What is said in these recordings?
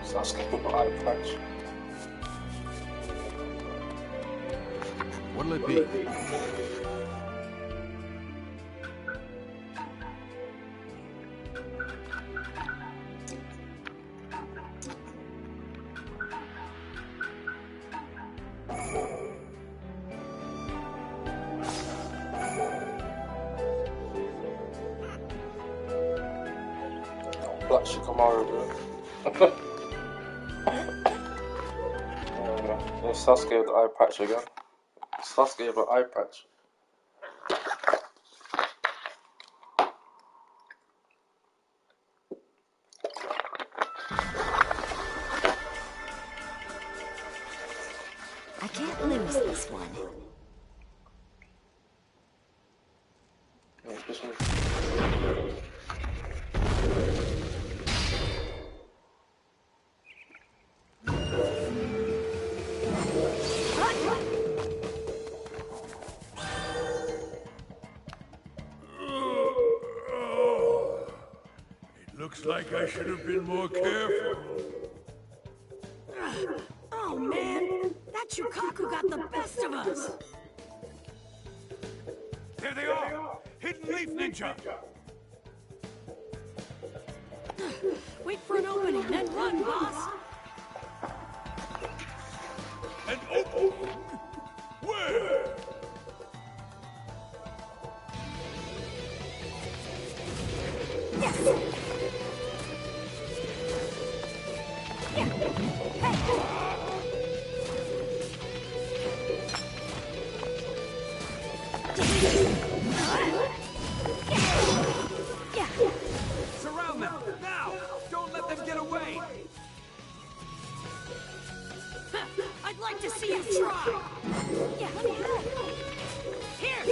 Sasuke with the eye patch. What'll it be? Black Shikamaru, bro. Yeah, Sasuke with the eye patch again. Sasuke with the eye patch. I can't lose this one. Yeah, this one. Looks like I should have been more careful. Oh man, that Shukaku got the best of us! There they are! Hidden Leaf Ninja! Wait for an opening, then run, boss! And oh! Where? Surround them! Now! Don't let them get away! I'd like to see you try! Yeah, let me help! Here!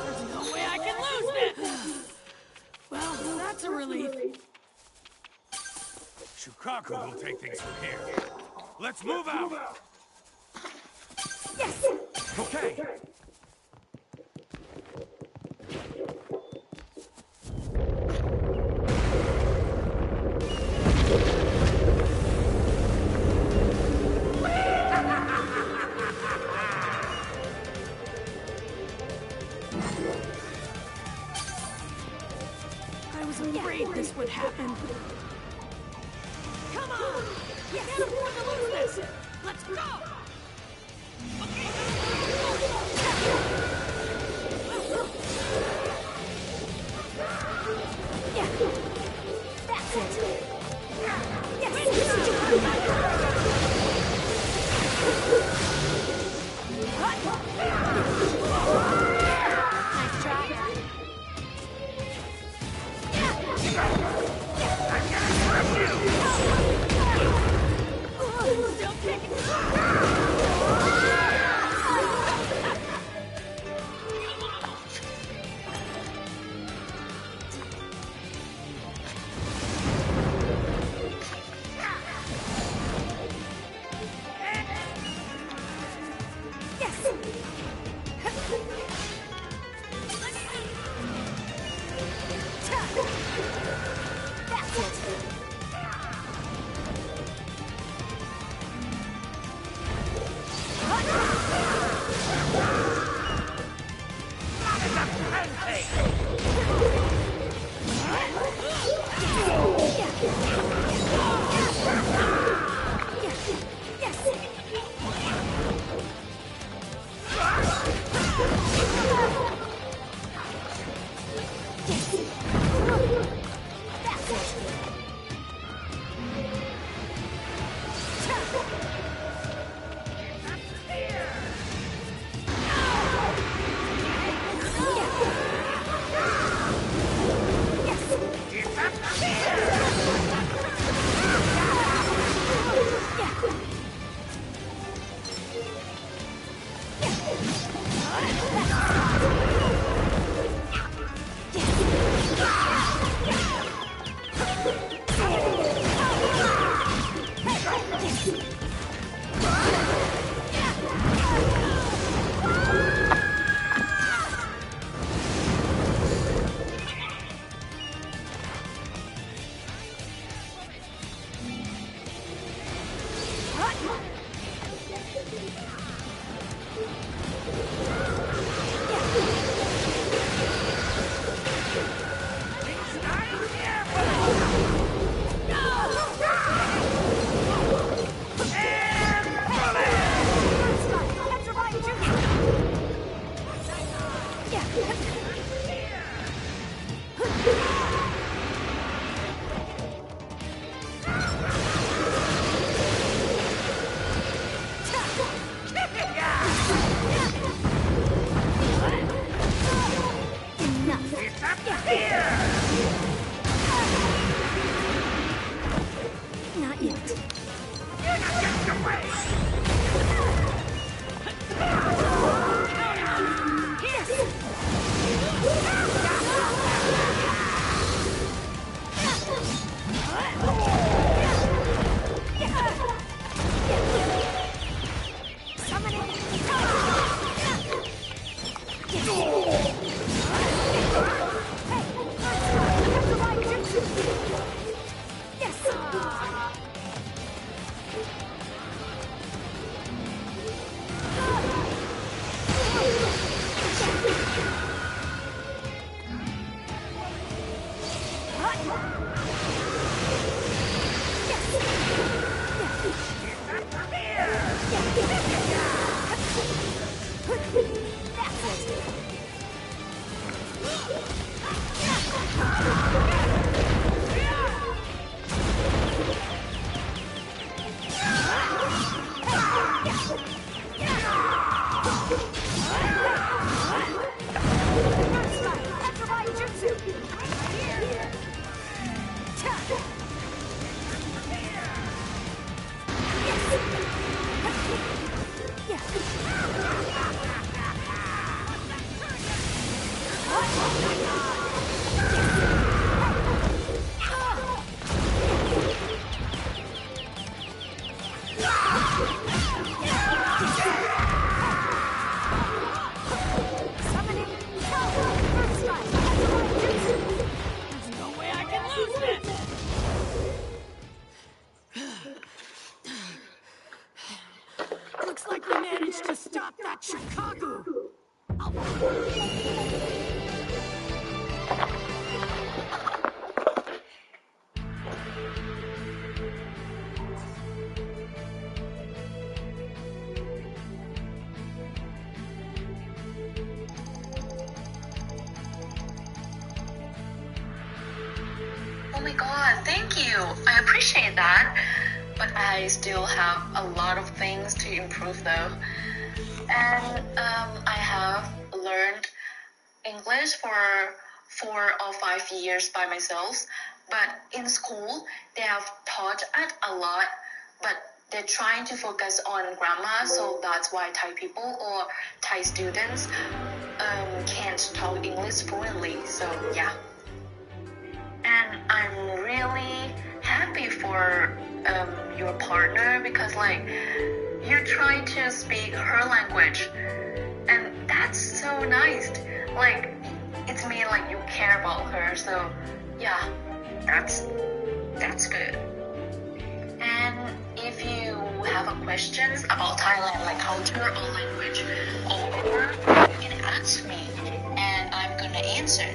There's no way I can lose this! Well, that's a relief. Shukaku will take things from here. Let's move out! Yes! Okay! I was afraid this would happen. Come on! You can't afford to lose this! Let's go! Yeah. That's it. Yes. Nice try. Still kicking. Summoning First strike. There's no way I can lose this. Looks like we managed to stop that Chicago. Oh my god, thank you. I appreciate that. But I still have a lot of things to improve though. And I have learned English for 4 or 5 years by myself. But in school, they have taught it a lot. But they're trying to focus on grammar, so that's why Thai people or Thai students can't talk English fluently. So yeah. And I'm really happy for your partner because like you try to speak her language, and that's so nice. Like it's mean like you care about her. So yeah, that's good. And if you have a questions about Thailand, like culture or language or whatever, you can ask me, and I'm gonna answer.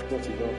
What's he doing?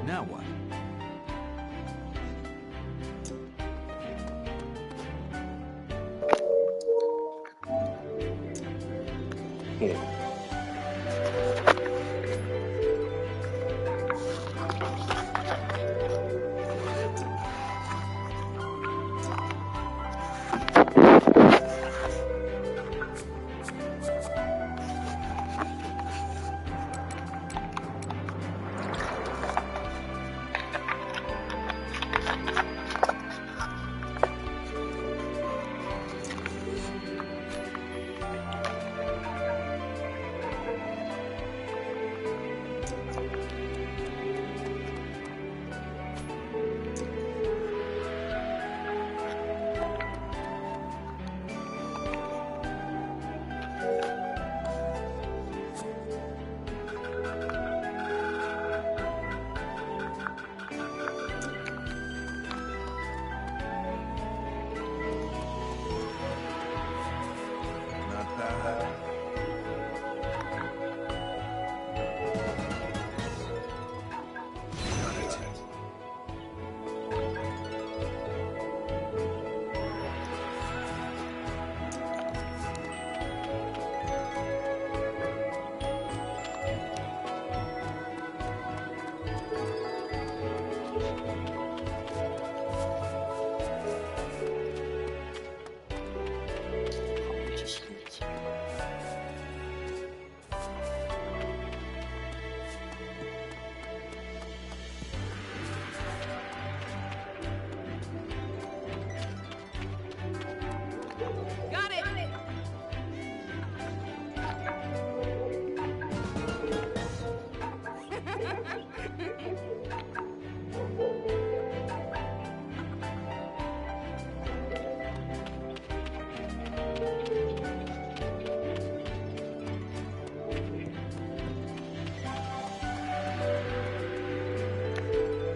Now what? Got it!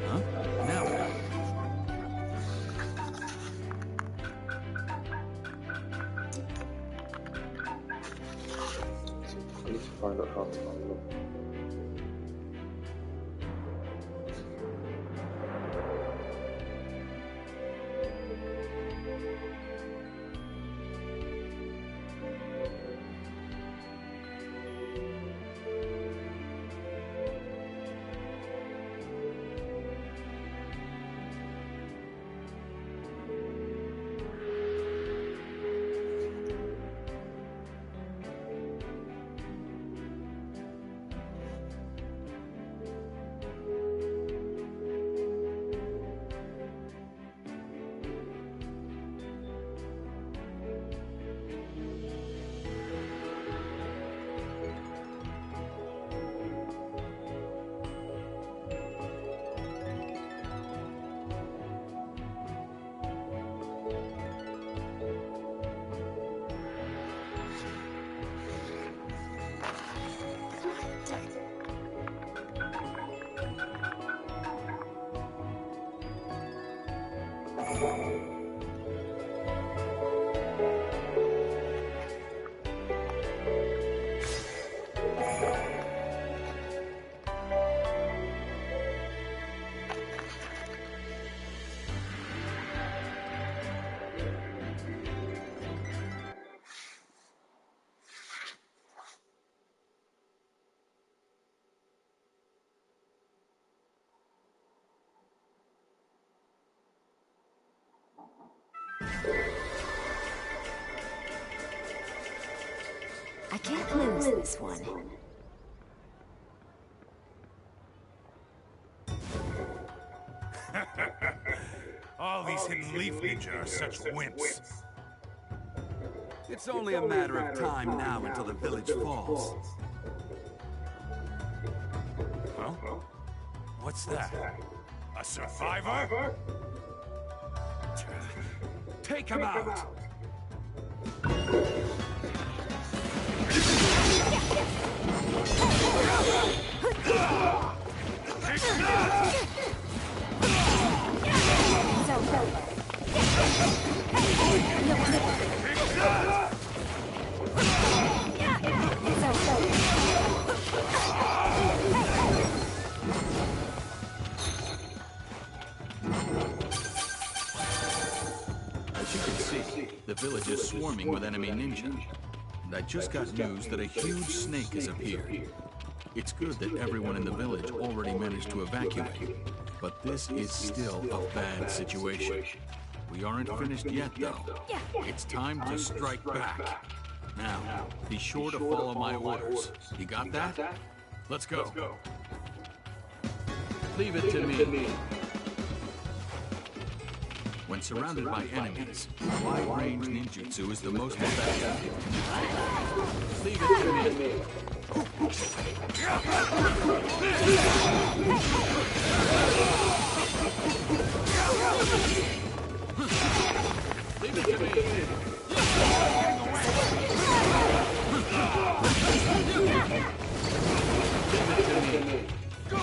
Huh? Now what? I need to find out how to unlock. I can't lose this one. All these hidden leaf ninja are such wimps. It's only a matter of time now until the village falls. Huh? What's that? A survivor? Take him out! swarming with enemy ninja. And I just got news that a huge snake has appeared. It's good that everyone in the village already managed to evacuate, but this is still a bad situation. We aren't finished yet, though. It's time to strike back. Now, be sure to follow my orders. You got that? Let's go. Leave it to me. When surrounded by enemies, wide-range ninjutsu is the most effective. Leave it to me. Leave it to me. Go!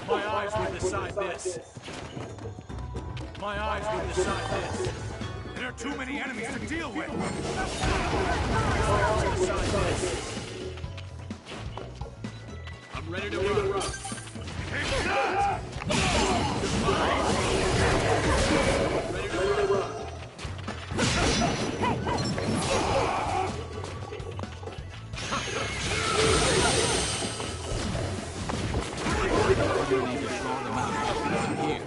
My eyes will decide this. My eyes will decide this. There are too many enemies to deal with. I'm ready to run. Take that! Ready to run. You need to throw them out. Here.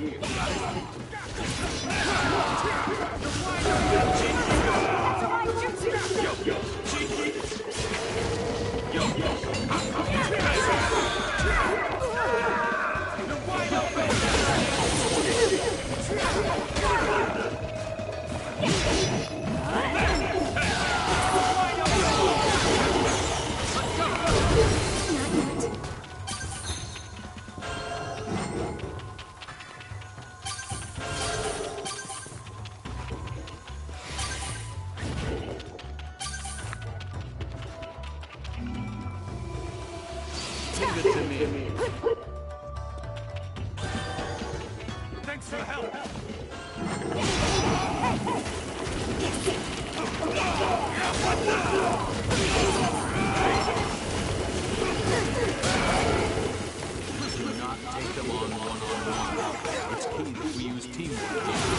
Leave it to me. Thanks for the help. Do not take them on one-on-one. It's key that we use teamwork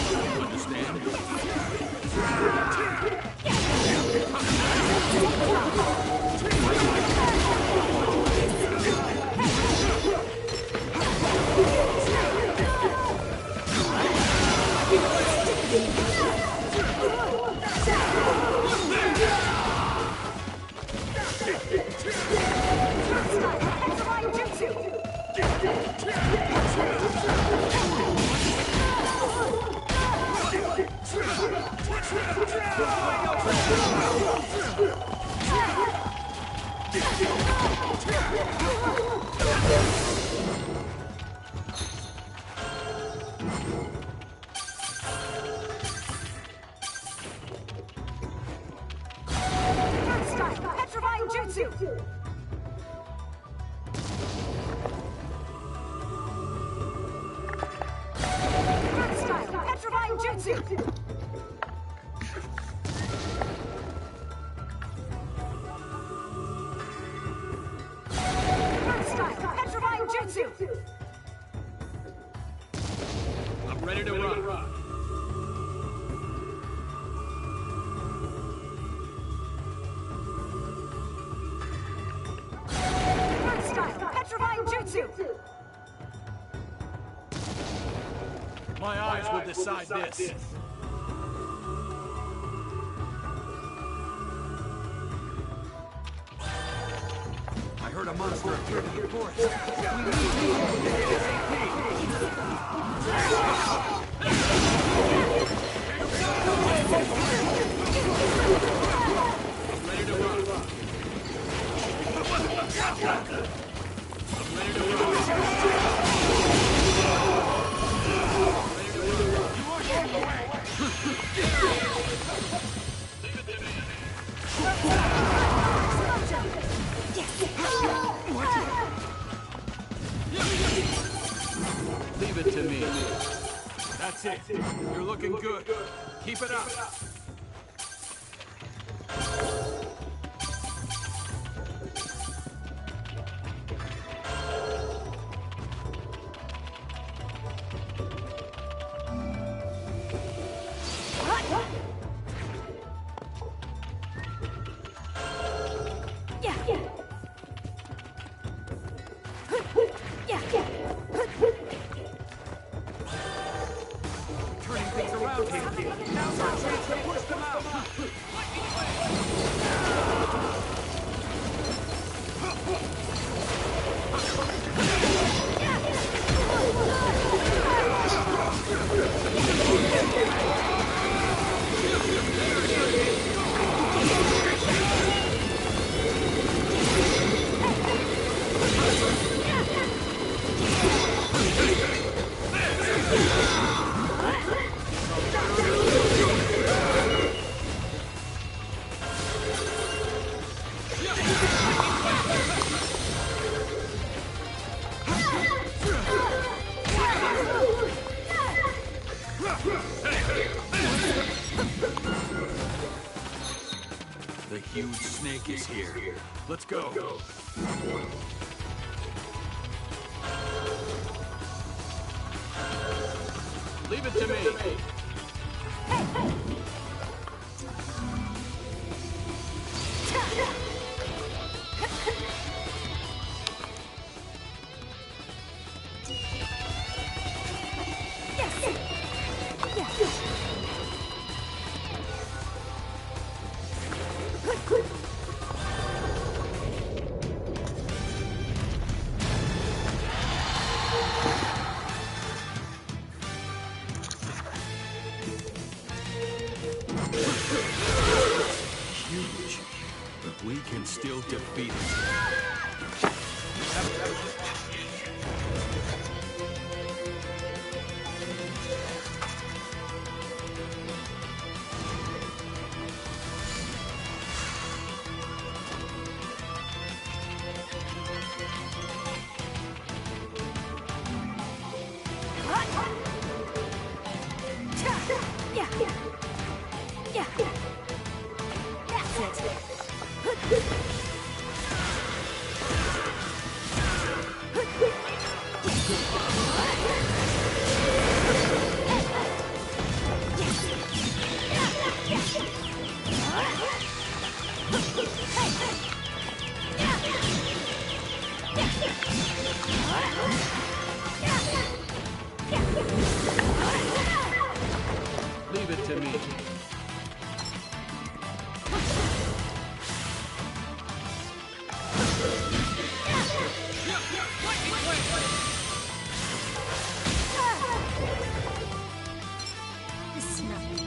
here. Understand? Petrifying jutsu! Petrifying jutsu! Petrifying jutsu! I'm ready to run. Petrifying jutsu! My eyes will decide this. I heard a monster appeared in the forest. Ready to run. I'm ready to run. Leave it to me. That's it. You're looking good. Keep it up. The huge snake is here. Let's go. Leave it to me. Huge, but we can still defeat it. Leave it to me. This is nothing.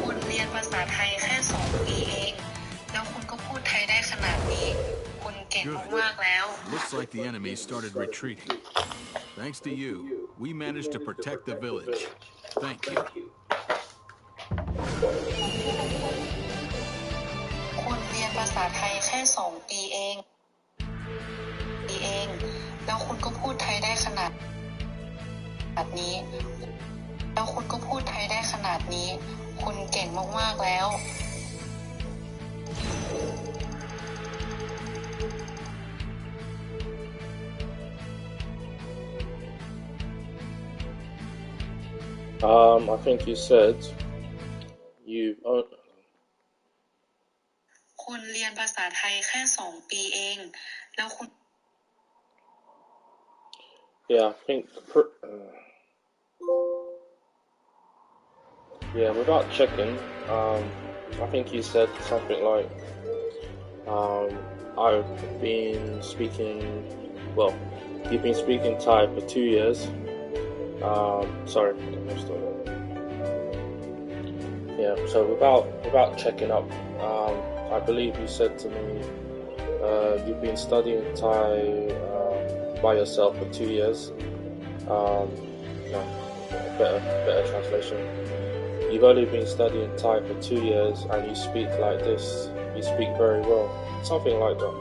คุณเรียนภาษาไทยแค่2 ปีเองแล้วคุณก็พูดไทยได้ขนาดนี้คุณเก่งมากๆแล้ว Looks like the enemy started retreating. Thanks to you, we managed to protect the village. Thank you. คุณเรียนภาษาไทยแค่2 ปีเองแล้วคุณก็พูดไทยได้ขนาดนี้คุณเก่งมากๆแล้ว I think you said you've คุณเรียนภาษาไทยแค่2 ปีเองแล้วคุณ yeah, I think yeah, without checking, I think you said something like I've been speaking, well, you've been speaking Thai for 2 years. Sorry, yeah, so without checking up, I believe you said to me you've been studying Thai by yourself for 2 years. No, better translation. You've only been studying Thai for 2 years and you speak like this. You speak very well. Something like that.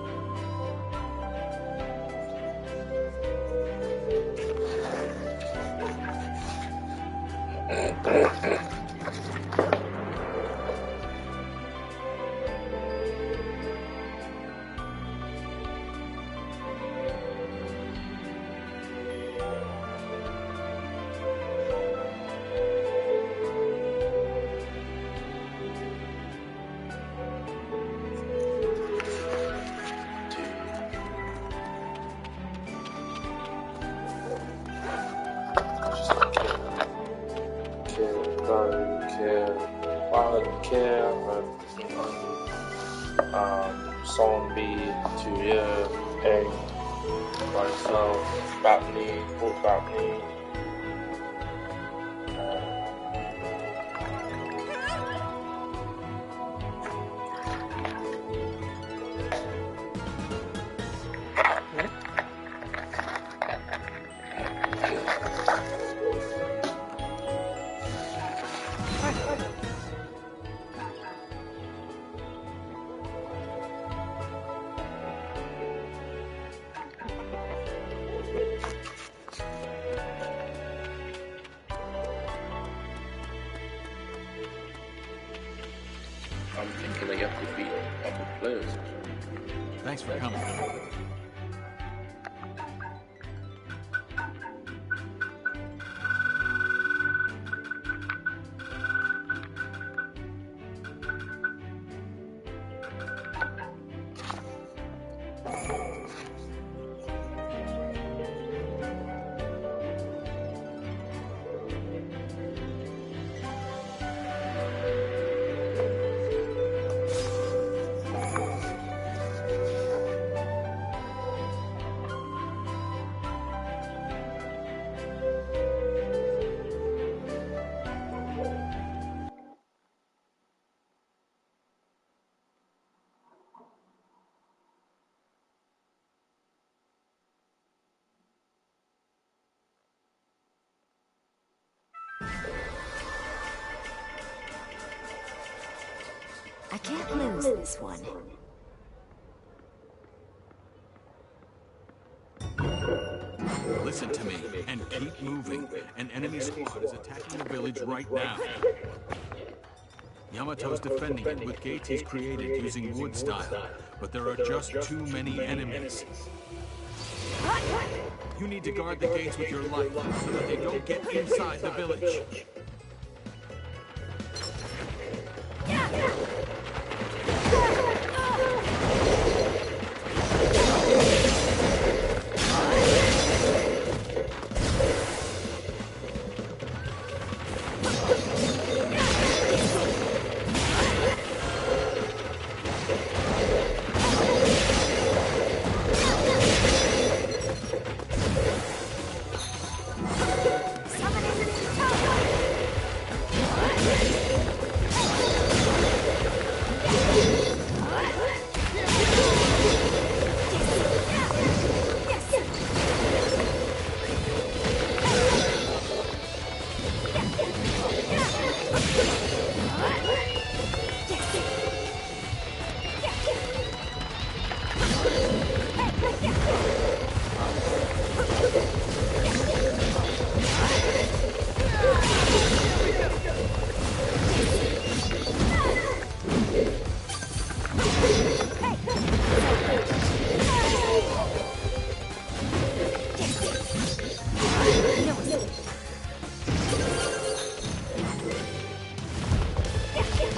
year. I've heard different zombie 2 year, egg by itself, Batney, Port Batney. I'm thinking I have to beat other players. Thanks for coming. I can't lose this one. Listen to me, and keep moving. An enemy squad is attacking the village right now. Yamato's defending it with gates he's created using wood style, but there are just too many enemies. You need to guard the gates with your life so that they don't get inside the village.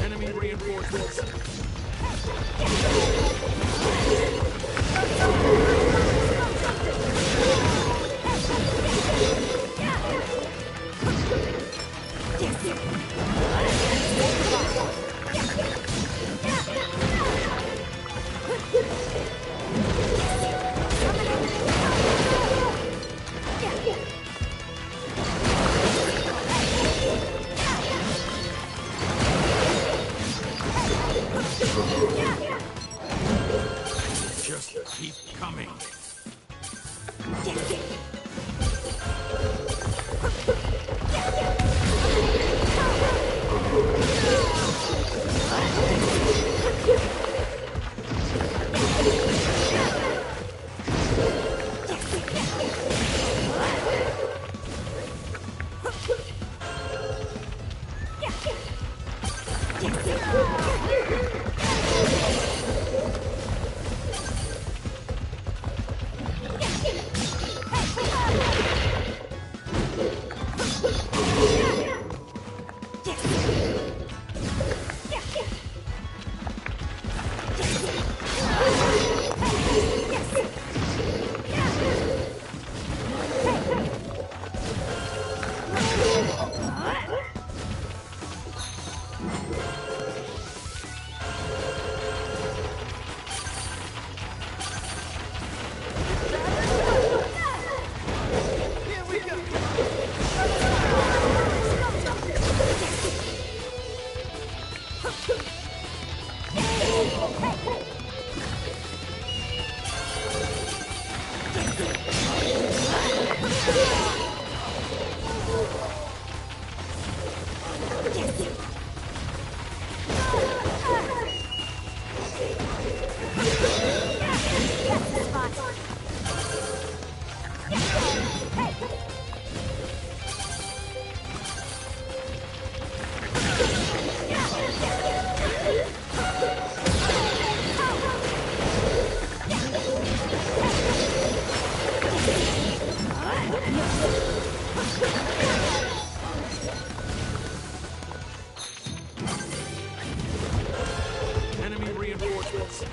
Enemy reinforcements. Just keep coming. Enemy reinforcements.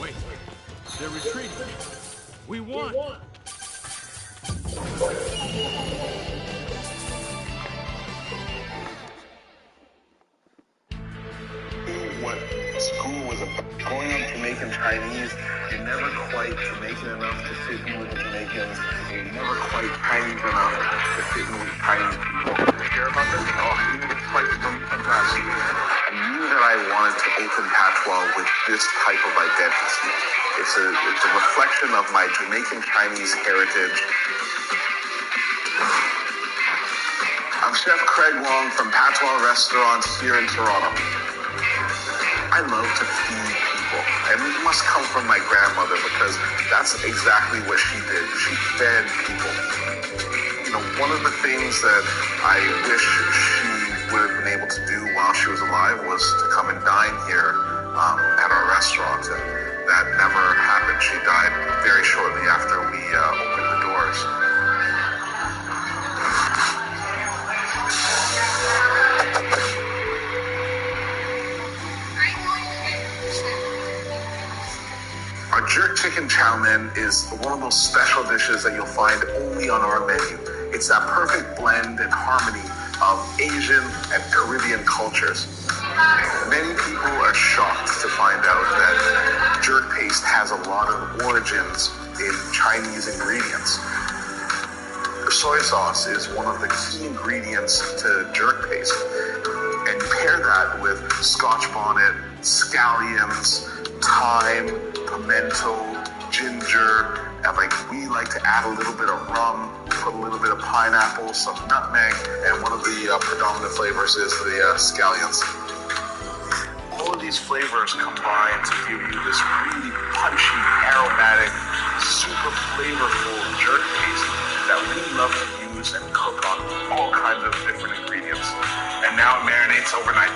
Wait, they're retreating. We won. What school was about. Growing up Jamaican Chinese, you're never quite Jamaican enough to fit in with the Jamaicans. You're never quite Chinese enough to fit in with Chinese people. You hear about this? Oh, you need to fight them fantastic. I knew that I wanted to open Patois with this type of identity. It's a reflection of my Jamaican Chinese heritage. I'm Chef Craig Wong from Patois Restaurants here in Toronto. I love to feed people, and it must come from my grandmother because that's exactly what she did. She fed people. You know, one of the things that I wish she would have been able to do while she was alive was to come and dine here at our restaurant, and that never happened. She died very shortly after we opened the doors. Our jerk chicken chow mein is one of those special dishes that you'll find only on our menu. It's that perfect blend and harmony of Asian and Caribbean cultures. Many people are shocked to find out that jerk paste has a lot of origins in Chinese ingredients. Soy sauce is one of the key ingredients to jerk paste. And you pair that with Scotch bonnet, scallions, thyme, pimento, ginger, and we like to add a little bit of rum, put a little bit of pineapple, some nutmeg, and one of the predominant flavors is the scallions. All of these flavors combine to give you this really punchy, aromatic, super flavorful jerk paste that we love to use and cook on all kinds of different ingredients. And now it marinates overnight.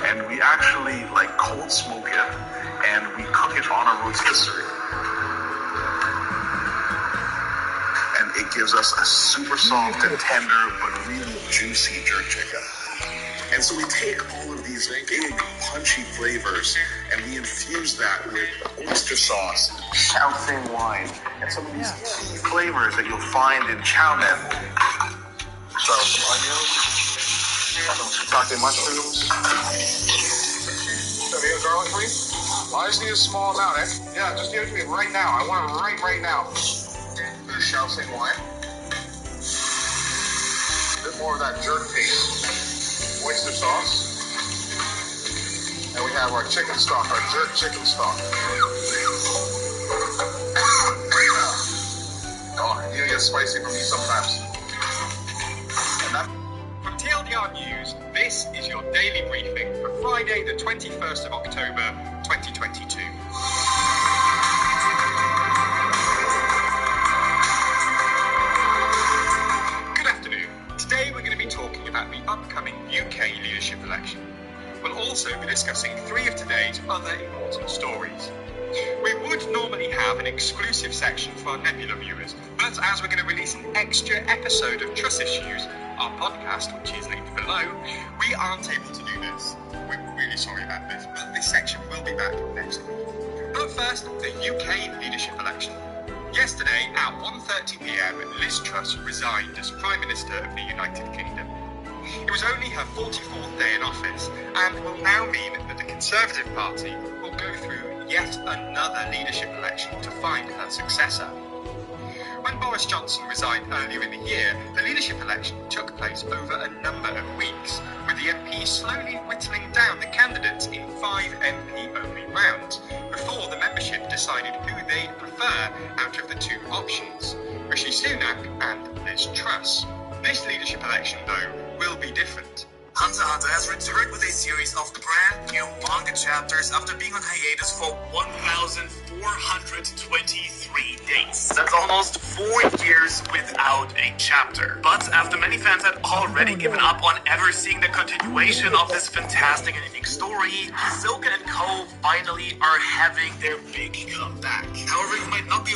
And we actually cold smoke it, and we cook it on a rotisserie. And it gives us a super soft and tender, but really juicy jerk chicken. And so we take all of these big, punchy flavors, and we infuse that with oyster sauce, Shaoxing wine, and some of these key flavors that you'll find in chow mein. So some onions, some shiitake mushrooms. So, you garlic, please? Well, I just need a small amount, eh? Yeah, just give it to me right now. I want it right now. The Shaoxing wine. A bit more of that jerk paste. Oyster sauce. And we have our chicken stock, our jerk chicken stock. Oh, you get spicy from me sometimes. From TLDR News, this is your daily briefing for Friday, the 21st of October, 2022. Good afternoon. Today we're going to be talking about the upcoming UK leadership election. We'll also be discussing 3 of today's other important stories. We would normally have an exclusive section for our Nebula viewers, but as we're going to release an extra episode of Trust Issues, our podcast, which is linked below, we aren't able to do this. We're really sorry about this, but this section will be back next week. But first, the UK leadership election. Yesterday, at 1:30 p.m, Liz Truss resigned as Prime Minister of the United Kingdom. It was only her 44th day in office, and will now mean that the Conservative Party will go through yet another leadership election to find her successor. When Boris Johnson resigned earlier in the year, the leadership election took place over a number of weeks, with the MPs slowly whittling down the candidates in 5 MP-only rounds, before the membership decided who they'd prefer out of the 2 options, Rishi Sunak and Liz Truss. This leadership election, though, will be different. Hunter x Hunter has returned with a series of brand new manga chapters after being on hiatus for 1,423 days. That's almost 4 years without a chapter. But after many fans had already given up on ever seeing the continuation of this fantastic and unique story, Hisoka and Co. finally are having their big comeback. However, you might not be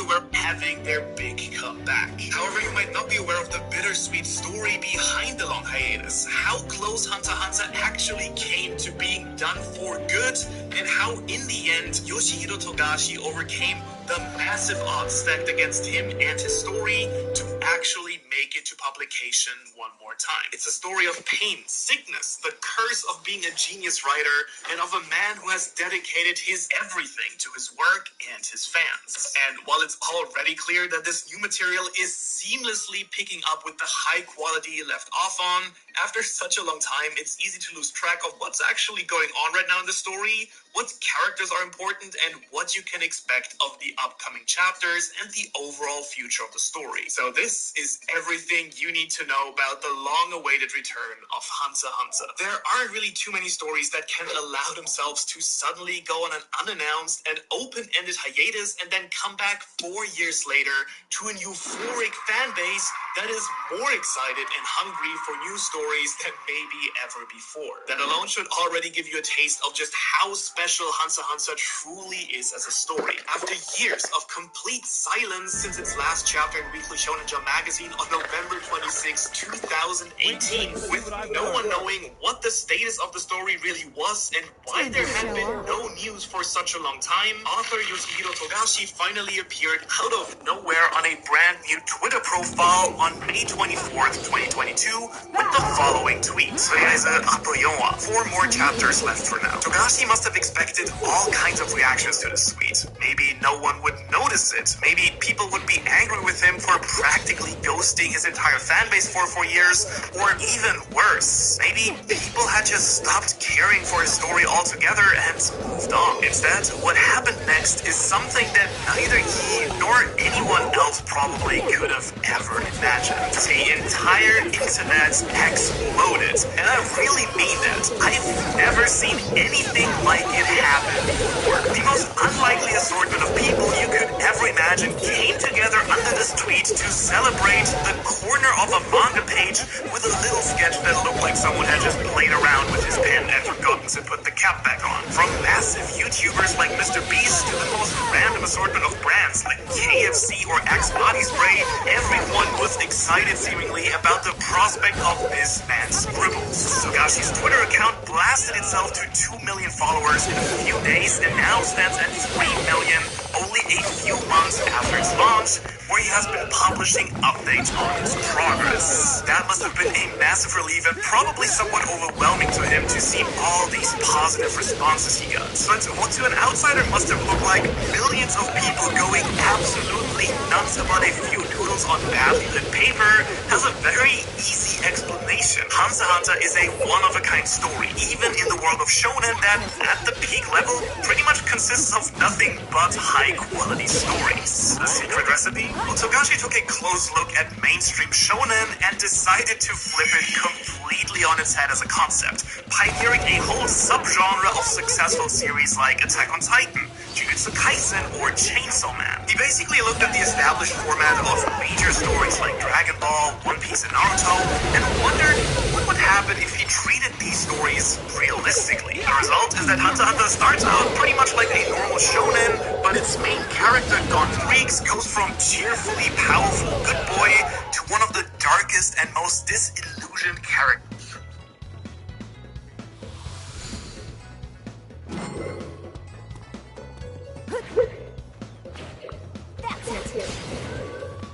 aware of the bittersweet story behind the long hiatus. How close Hunter x Hunter actually came to being done for good, and how in the end Yoshihiro Togashi overcame the massive odds stacked against him and his story to actually make it to publication one more time. It's a story of pain, sickness, the curse of being a genius writer, and of a man who has dedicated his everything to his work and his fans. And while it's already clear that this new material is seamlessly picking up with the high quality left off on, after such a long time, it's easy to lose track of what's actually going on right now in the story, what characters are important, and what you can expect of the upcoming chapters and the overall future of the story. So this is everything you need to know about the long-awaited return of Hunter x Hunter. There aren't really too many stories that can allow themselves to suddenly go on an unannounced and open-ended hiatus and then come back 4 years later to an euphoric fan base that is more excited and hungry for new stories than maybe ever before. That alone should already give you a taste of just how special Hunter x Hunter truly is as a story. After years of complete silence since its last chapter in Weekly Shonen Jump magazine on November 26, 2018, with no one knowing what the status of the story really was and why there had been no news for such a long time, author Yoshihiro Togashi finally appeared out of nowhere on a brand new Twitter profile on May 24th, 2022, with the following tweet. 4 more chapters left for now. Togashi must have expected all kinds of reactions to this tweet. Maybe no one would notice it. Maybe people would be angry with him for practically ghosting his entire fanbase for 4 years, or even worse. Maybe people had just stopped caring for his story altogether and moved on. Instead, what happened next is something that neither he nor anyone else probably could have ever imagined. The entire internet exploded, and I really mean that. I've never seen anything like it happen before. The most unlikely assortment of people you could ever imagine came together under this tweet to celebrate the corner of a manga page with a little sketch that looked like someone had just played around with his pen and forgotten to put the cap back on. From massive YouTubers like Mr. Beast to the most random assortment of brands like KFC or Axe Body Spray, everyone was excited seemingly about the prospect of this man's scribbles. Togashi's Twitter account blasted itself to 2 million followers in a few days and now stands at 3 million only a few months after its launch, where he has been publishing updates on his progress. That must have been a massive relief and probably somewhat overwhelming to him to see all these positive responses he got. But what to an outsider must have looked like millions of people going absolutely nuts about a few doodles feels on badly lit paper has a very easy explanation. Hunter x Hunter is a one-of-a-kind story, even in the world of shonen that, at the peak level, pretty much consists of nothing but high-quality stories. The secret recipe? Well, Togashi took a close look at mainstream shonen and decided to flip it completely on its head as a concept, pioneering a whole subgenre of successful series like Attack on Titan, Jujutsu Kaisen, or Chainsaw Man. He basically looked at the established format of major stories like Dragon Ball, One Piece, and Naruto, and wondered what would happen if he treated these stories realistically. The result is that Hunter x Hunter starts out pretty much like a normal shonen, but its main character, Gon Freaks, goes from cheerfully powerful good boy to one of the darkest and most disillusioned characters.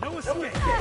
No escape!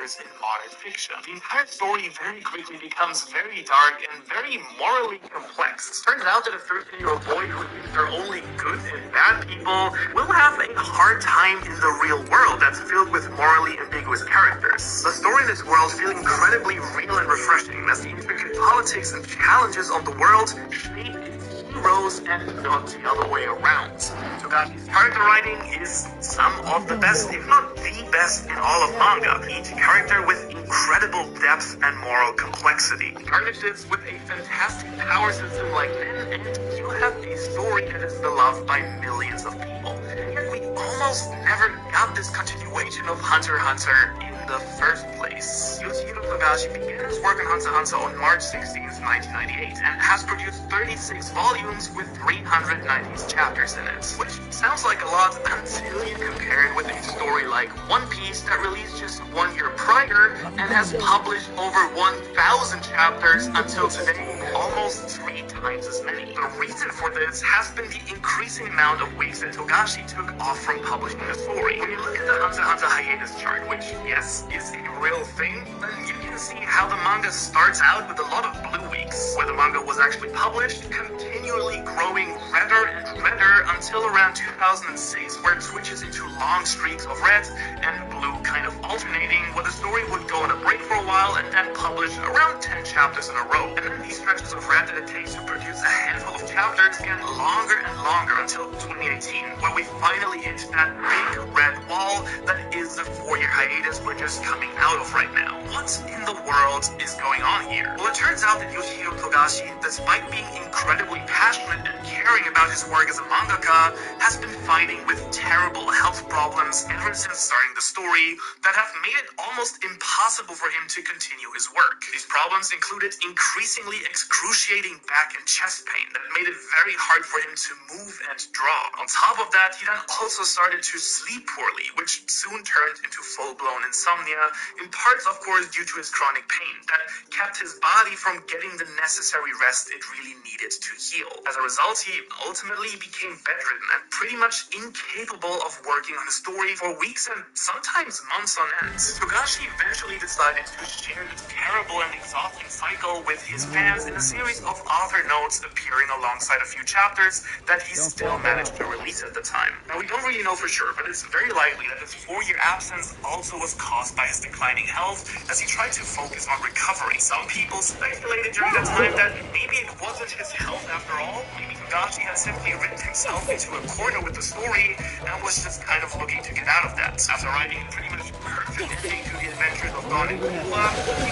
characters in modern fiction. The entire story very quickly becomes very dark and very morally complex. Turns out that a 13-year-old boy who thinks there are only good and bad people will have a hard time in the real world that's filled with morally ambiguous characters. The story in this world feels incredibly real and refreshing as the intricate politics and challenges of the world shape its heroes and not the other way around. Togashi's character writing is some of the best, if not the best, in all of manga. Each character with incredible depth and moral complexity. Garnishes with a fantastic power system like Nen, and you have a story that is beloved by millions of people. And yet we almost never got this continuation of Hunter x Hunter in the first place. Yoshihiro Togashi began his work on Hunter x Hunter on March 16, 1998, and has produced 36 volumes with 390 chapters in it, which sounds like a lot until you compare it with a story like One Piece that released just 1 year prior and has published over 1,000 chapters until today, almost 3 times as many. The reason for this has been the increasing amount of weeks that Togashi took off from publishing the story. When you look at the Hunter x Hunter hiatus chart, which, yes, is a real thing, then you can see how the manga starts out with a lot of blue weeks, where the manga was actually published, continually growing redder and redder until around 2006, where it switches into long streaks of red and blue kind of alternating, where the story would go on a break for a while and then publish around 10 chapters in a row. And then these stretches of red that it takes to produce a handful of chapters get longer and longer until 2018, where we finally hit that big red wall that is the 4-year hiatus we're just coming out of right now. What in the world is going on here? Well, it turns out that Yoshihiro Togashi, despite being incredibly passionate and caring about his work as a mangaka, has been fighting with terrible health problems ever since starting the story that have made it almost impossible for him to continue his work. These problems included increasingly excruciating back and chest pain that made it very hard for him to move and draw. On top of that, he then also started to sleep poorly, which soon turned into full-blown insomnia, in parts, of course, due to his chronic pain that kept his body from getting the necessary rest it really needed to heal. As a result, he ultimately became bedridden and pretty much incapable of working on the story for weeks and sometimes months on end. Togashi eventually decided to share this terrible and exhausting cycle with his fans in a series of author notes appearing alongside a few chapters that he still managed to release at the time. Now, we don't really know for sure, but it's very likely that his 4-year absence also was caused by his declining health as he tried to focus on recovery. Some people speculated during that time that maybe it wasn't his health after all. Maybe Togashi had simply written himself into a corner with the story and was just kind of looking to get out of that. After writing a pretty much perfect ending to the adventures of Gon and Killua, he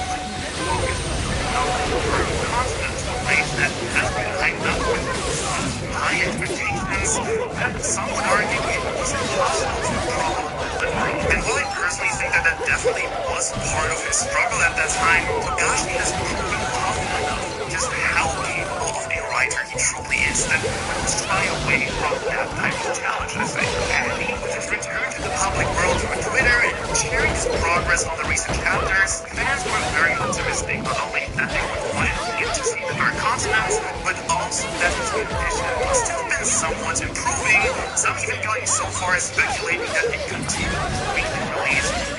focused on the continent, a place that has been hyped up with high expectations that some would argue it was impossible to properly deliver. And while I personally think that definitely was part of his struggle at that time, Togashi has proven often enough just how capable of a writer he truly is that we'll shy away from that type of challenge, I think. And with his return to the public world through Twitter and sharing his progress on the recent chapters, fans were very optimistic, not only that they would finally get to see the Dark Continent, but also that his condition must have been somewhat improving, some even going so far as speculating that it continued to be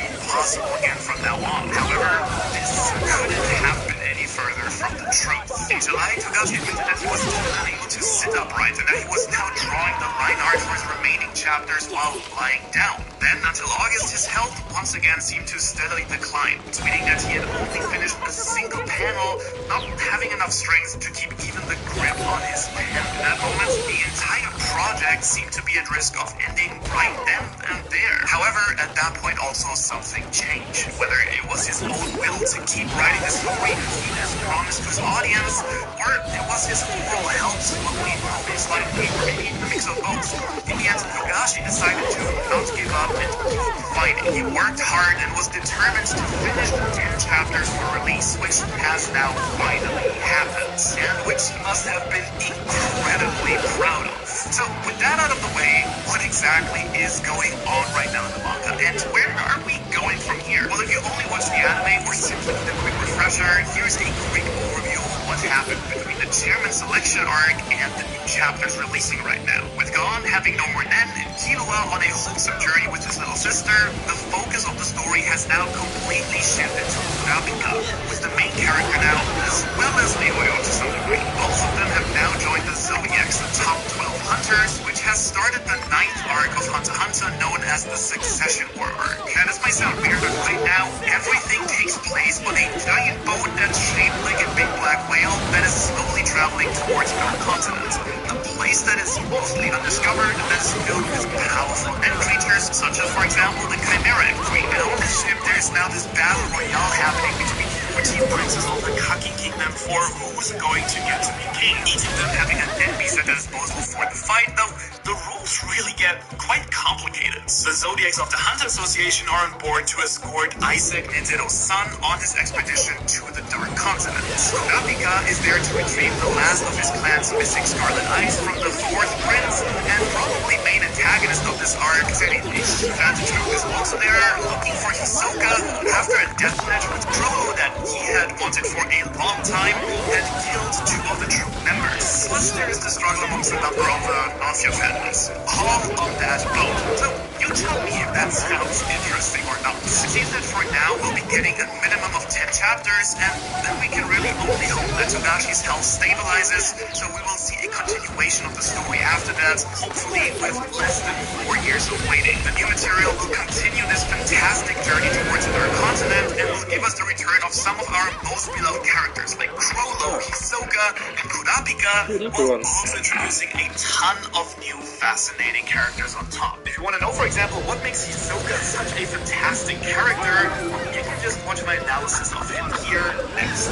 impossible again from now on. However, this couldn't have been any further from the truth. In July, Togashi admitted that he was still unable to sit upright and that he was now drawing the line art for his remaining chapters while lying down. Then, until August, his health once again seemed to steadily decline, tweeting that he had only finished a single panel, not having enough strength to keep even the grip on his pen. In that moment, the entire project seemed to be at risk of ending right then and there. However, at that point also something changed. Whether it was his own will to keep writing the story and keep his promise to his audience, or it was his overall health slowly improving slightly, or maybe a mix of both. In the end, Togashi decided to not give up and keep fighting. He worked hard and was determined to finish the 10 chapters for release, which has now finally happened, and which he must have been incredibly proud of. So, with that out of the way, what exactly is going on right now in the manga, and where are we going from here? Well, if you only watch the anime or simply need a quick refresher, here's a quick overview of what happened between the chairman selection arc and the new chapters releasing right now. With Gon having no more Nen and Killua on a wholesome journey with his little sister, the focus of the story has now completely shifted to Kurapika, with the main character now, as well as Leoyo to some degree. Both of them have now joined the Zodiacs, the top 12 hunters, which has started the 9th arc of Hunter x Hunter known as the Succession War arc. And this might sound weird, but right now, everything takes place on a giant boat that's shaped like a big black whale that is slowly traveling towards our continent. A place that is mostly undiscovered, that is filled with powerful end creatures, such as, for example, the Chimeric Queen. And on this ship, there's now this battle royale happening between 14 princes of the Kaki Kingdom for who's going to get to be king. Each of them having an enemy at their disposal for the fight, though the rules really get quite complicated. The Zodiacs of the Hunter Association are on board to escort Isaac Nintendo's son on his expedition to the Dark Continent. Kurapika is there to retrieve the last of his clan's missing Scarlet Eyes from the 4th prince, and probably main antagonist of this arc, Zenitsu Vantatru, is also there looking for Hisoka after a deathmatch with Crollo that he had wanted for a long time and killed 2 of the troop members. Plus, there is the struggle amongst a number of mafia families, all on that boat. So, you tell me if that sounds interesting or not. It seems that for now, we'll be getting a minimum of 10 chapters, and then we can really only hope that Togashi's health stabilizes, so we will see a continuation of the story after that, hopefully with less than 4 years of waiting. The new material will continue this fantastic journey towards the Dark Continent, and will give us the return of some of our most beloved characters like Crollo, Hisoka, and Kurapika, while also introducing a ton of new fascinating characters on top. If you want to know, for example, what makes Hisoka such a fantastic character, you can just watch my analysis of him here next.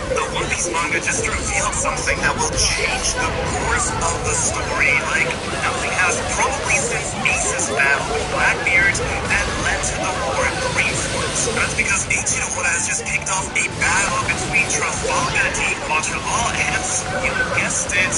The One Piece manga just revealed something that will change the course of the story like nothing has, probably since Ace's battle with Blackbeard that led to the war in the rainforest. That's because Eiichiro Oda has just kicked off a battle between Trafalgar Day Martial Law and, you guessed it,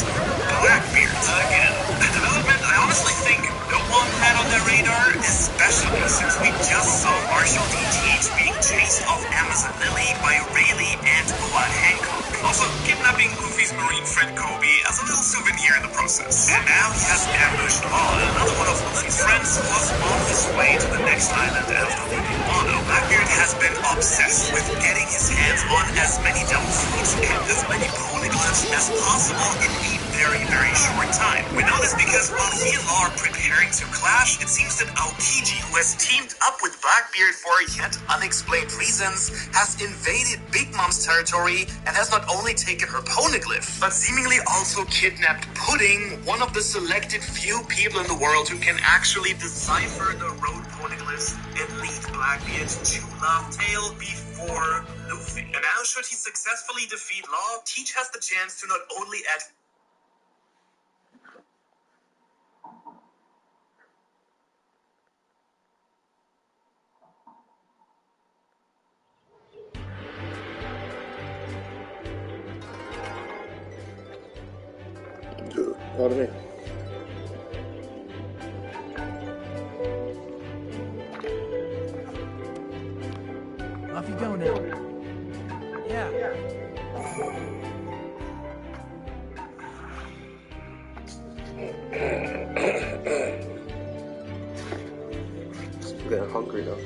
Blackbeard again. A development I honestly think no one had on their radar, especially since we just saw Marshall DTH being chased off Amazon Lily by Rayleigh and Boa Hancock. Also, kidnapping Luffy's marine friend Kobe as a little souvenir in the process. And now he has ambushed Law, another one of Luffy's friends who was on his way to the next island after leaving Wano. Blackbeard has been obsessed with getting his hands on as many devil fruits and as many poneglyphs as possible in a very, very short time. We know this because while he and Law are preparing to clash, it seems that Aokiji, who has teamed up with Blackbeard for yet unexplained reasons, has invaded Big Mom's territory and has not only taken her poneglyph, but seemingly also kidnapped Pudding, one of the selected few people in the world who can actually decipher the road poneglyphs and lead Blackbeard to Laugh Tale before Luffy. And now, should he successfully defeat Law, Teach has the chance to not only add Pardon me. Off you go now. Yeah. I'm getting hungry now.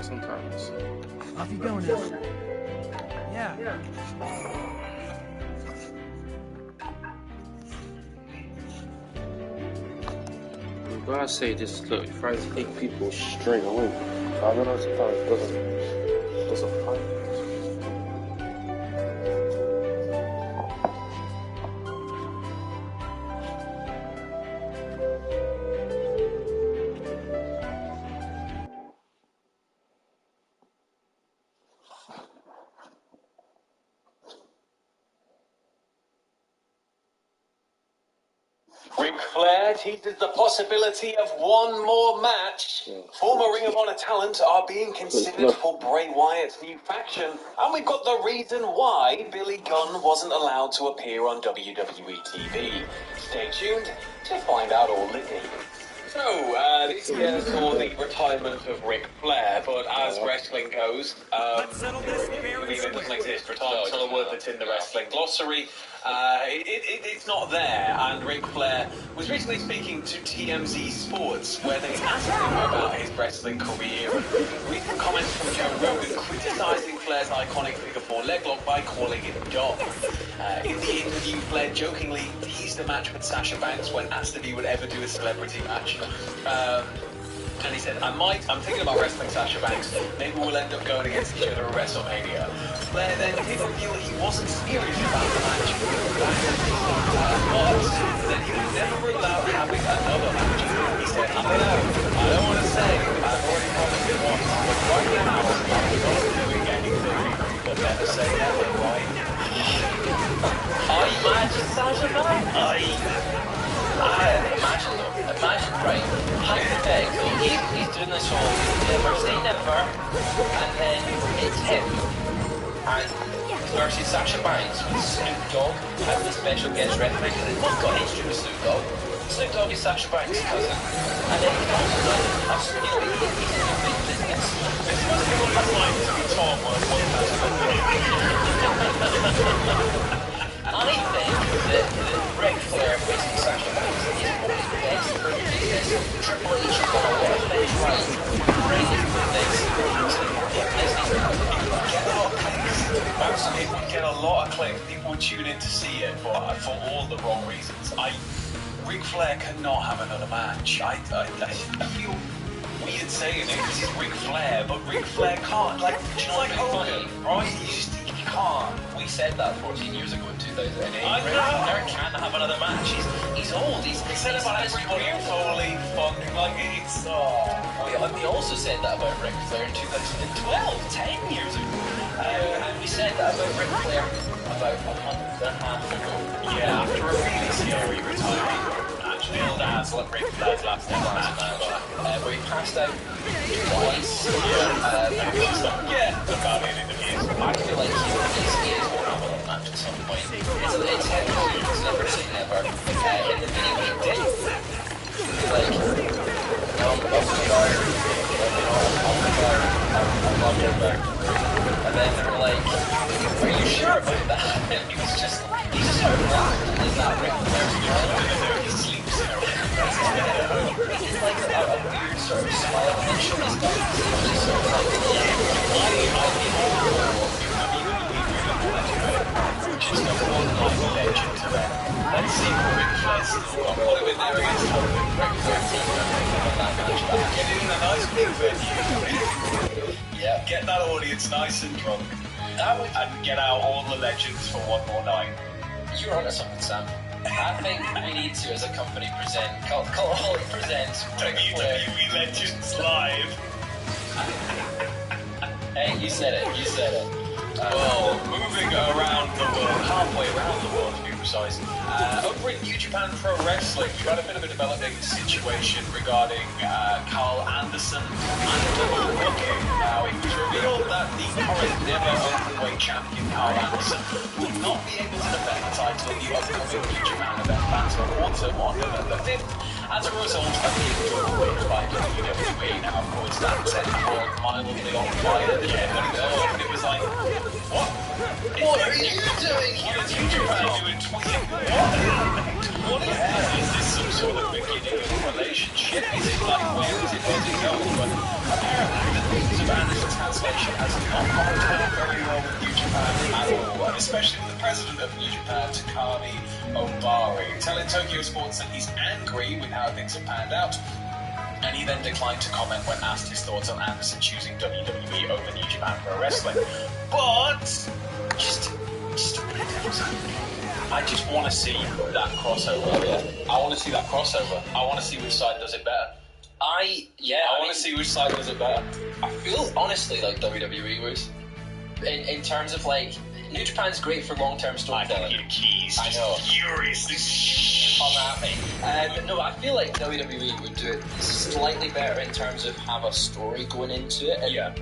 Sometimes. Off you go now. Yeah. I'm gonna say this. Look, if I take people straight away, I don't know. Sometimes it doesn't find. Ric Flair teases the possibility of one more match. Former Ring of Honor talent are being considered for Bray Wyatt's new faction, and we've got the reason why Billy Gunn wasn't allowed to appear on WWE TV. Stay tuned to find out all the news. So, this year saw the retirement of Ric Flair, but as wrestling goes, Let's settle this very it doesn't swiftly. exist. Retirement's not a word that's in the wrestling glossary. It's not there, and Ric Flair was recently speaking to TMZ Sports, where they asked him about his wrestling career, and recent comments from Joe Rogan criticising Flair's iconic figure four leg lock by calling it dumb. In the interview, Flair jokingly teased a match with Sasha Banks when asked if he would ever do a celebrity match. And he said, I'm thinking about wrestling Sasha Banks. Maybe we'll end up going against each other at WrestleMania. Flair then did reveal he wasn't serious about the match. But that he would never rule out having another match. He said, I don't want to say, I've already promised it once, but right now, I'm not doing anything. But never say never, right? Are you mad at Sasha Banks? Imagine, right, hypothetically, he's doing this whole never say never, and then it's him, and versus Sasha Banks with Snoop Dogg as the special guest referee, because it's not got history with Snoop Dogg. Snoop Dogg is Sasha Banks' cousin, and then he comes with us, he's in a big business. This must be what it's like to be taught I think that Ric Flair facing Sasha Banks is what is best for the business. Triple H has got a lot of things right. Bring this to it would get a lot of clicks. People would tune in to see it, but for all the wrong reasons. Ric Flair cannot have another match. I feel weird saying it because he's Ric Flair, but Ric Flair can't. Like, do you know, like Hogan, right? He can't. We said that 14 years ago in 2008. I Ric know. Flair can't have another match. He's old. He's said about everybody totally fucking like it's. We also said that about Ric Flair in 2012, 10 years ago. And we said that about Ric Flair about a month and a half ago. Yeah, after a really scary retirement. Actually, old ass like Ric Flair's last ever match. Where he passed out twice. Yeah, about it in the views. I feel like he is going to have a match at some point. It's heavy. It's never say never. In the video he did, like, and then they were like, are you sure about that? And he was just sort of laughing. Is that Ric Flair? He sleeps in a He's like a weird sort of smile and then shut his down. He's just sort of like, Just a one-night legend to them. Let's see what Ric Flair's still got. Put him in there against Hogan. Ric Flair team on that match back. Get it in a nice big venue. Yeah, get that audience nice and drunk. And get out all the legends for one more night. You're onto something, Sam. I think we need to, as a company, call it present WWE Legends Live. Hey, you said it. Well, moving around the world, halfway around the world to be precise, over in New Japan Pro Wrestling, we've had a bit of a developing situation regarding Carl Anderson and double booking. Now, it was revealed that the current never openweight champion Carl Anderson will not be able to defend the title in the upcoming New Japan event Battle Autumn on November 5th. As a result of being double-booked by WWE. Now, of course, that set the world mildly on fire. And it was like, what are you doing here? New Japan doing tweeting. What is this? Is this some sort of beginning of the relationship? Is it like, where is it going? But apparently the things about this translation has not gone down very well with New Japan at all, and especially with the president of New Japan, Takami Obari, telling Tokyo Sports that he's angry with how things have panned out, and he then declined to comment when asked his thoughts on Anderson choosing WWE over New Japan Pro Wrestling. But I just want to see that crossover. Yeah. I want to see that crossover. I want to see which side does it better. I want to see which side does it better. I feel honestly like WWE was in terms of like New Japan's great for long-term storytelling. I know. Furiously unhappy. No, I feel like WWE would do it slightly better in terms of have a story going into it. And yeah.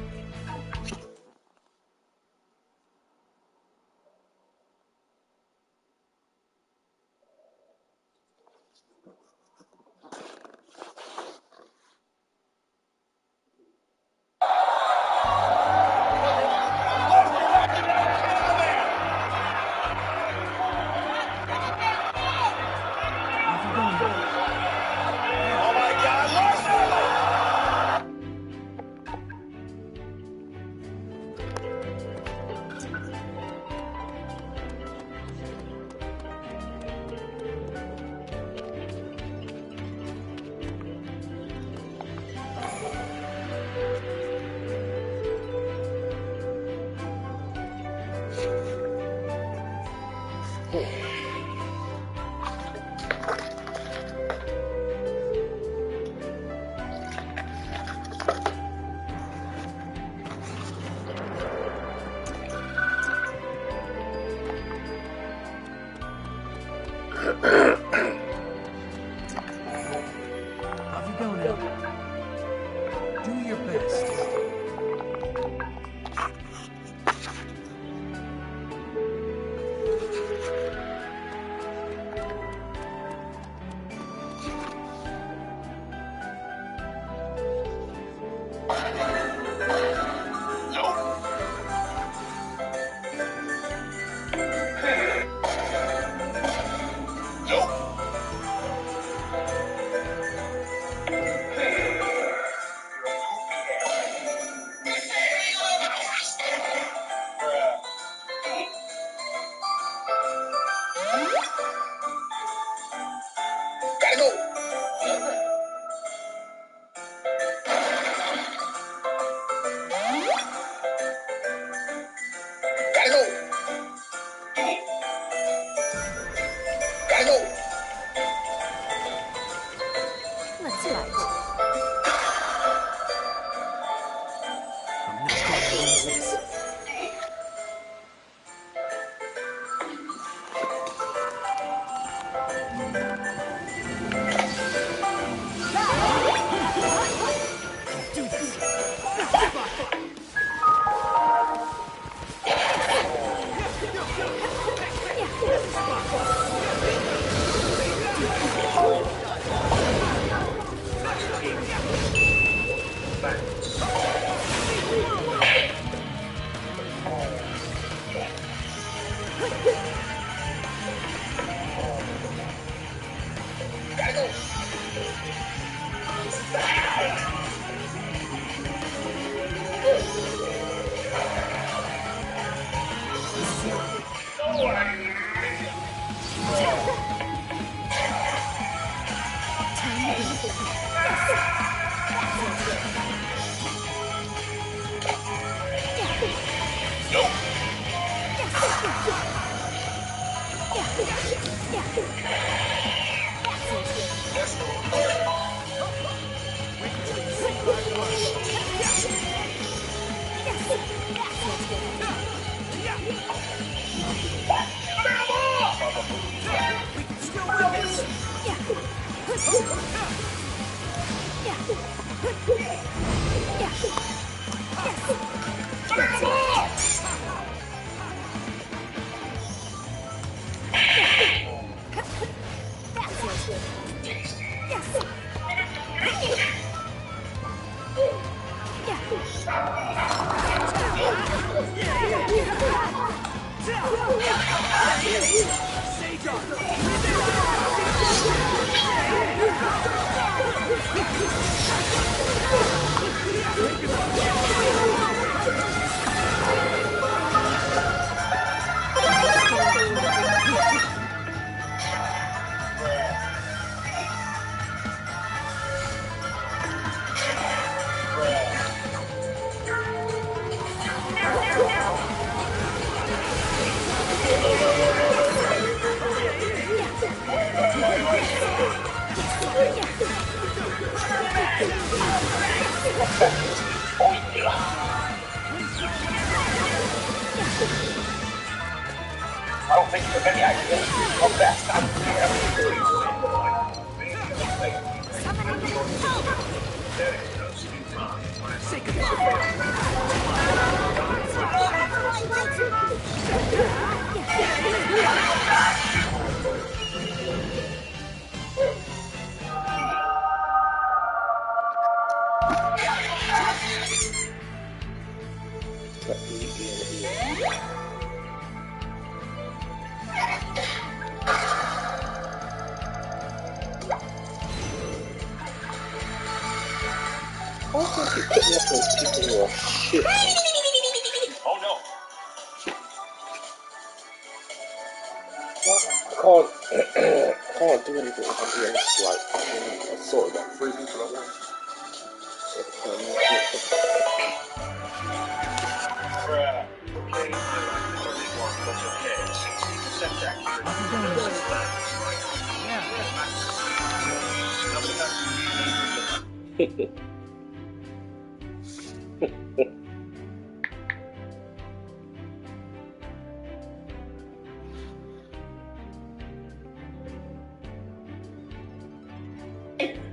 Say goodbye. Why can't you put me up with people who are shit? Oh no. I can't do anything unless like I sort of got 3 people at once.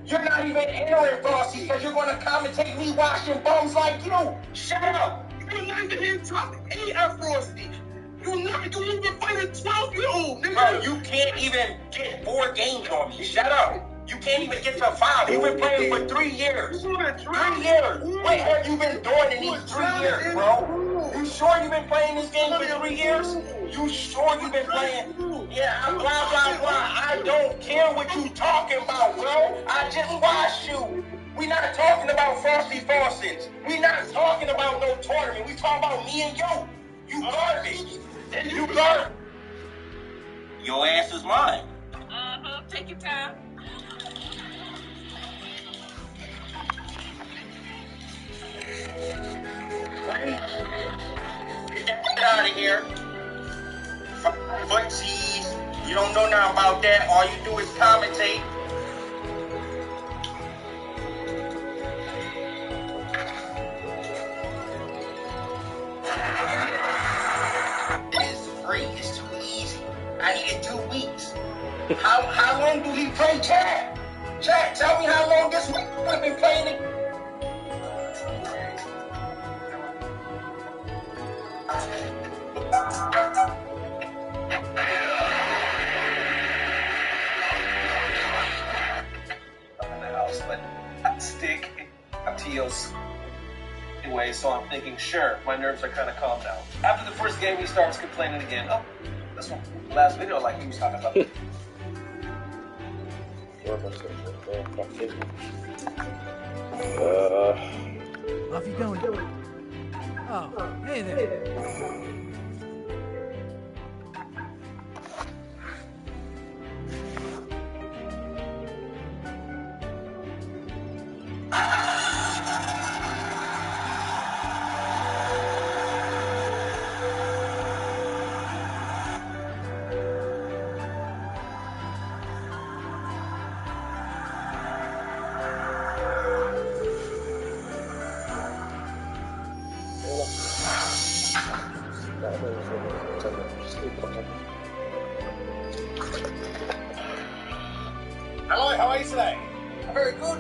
You're not even entering, Frosty, because you're going to commentate me washing bums like you. Shut up. You're not even top 8 at Frosty. You're not even fight a 12-year-old, nigga. Bro, you can't even get 4 games on me. Shut up. You can't even get to 5. You've been playing for 3 years. 3 years. What have you been doing in these 3 years, bro? You sure you've been playing this game for 3 years? You sure you've been playing? Yeah, blah, blah, blah. I don't care what you talking about, bro. I just watched you. We not talking about Frosty Fawcett. We not talking about no tournament. We talking about me and you. You garbage. You garbage. Your ass is mine. Take your time. Get out of here. Footsies. You don't know nothing about that. All you do is commentate. It's free. It's too easy. I needed 2 weeks. How long do he play Chad? Chad, tell me how long this week have been playing it. But I stick up to Yos anyway, so I'm thinking, sure, my nerves are kind of calm now. After the first game, he starts complaining again. Oh, this one, last video, like he was talking about. Off you going. Oh, hey there. Hello, how are you today? I'm very good.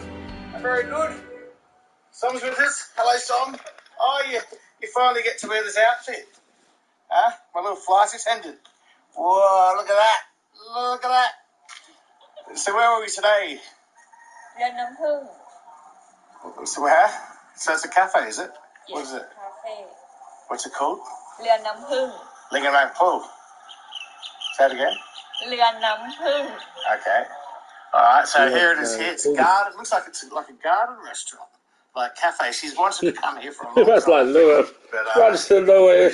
I'm very good. Som's with us. Hello, Som. Oh, you finally get to wear this outfit. Huh? My little flight attendant. Whoa, look at that. Look at that. So where are we today? So where? So it's a cafe, is it? Yes, what is it? Cafe. What's it called? เรือน้ำผึ้ง Lingenang Po. Say it again. เรือน้ำผึ้ง Okay. Alright, so here it is here. It's a garden. It looks like it's like a garden restaurant. Like cafe. She's wanted to come here for a long time. That's like Lewis. We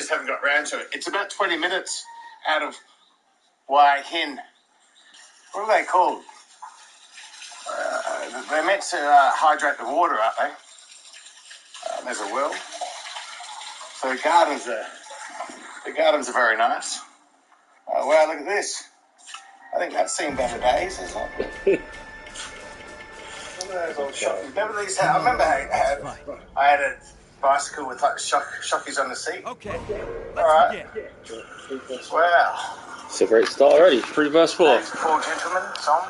just haven't got round to it. It's about 20 minutes out of Wai Hin. What are they called? They're meant to hydrate the water, aren't they? There's a well. So the gardens are very nice. Oh wow, look at this. I think that's seen better days, isn't it? Those old shockies. Remember these? I remember I had a bicycle with like shockies on the seat. Okay. All right. Wow. It's a great start already. 3 verse 4. Four gentlemen, Tom.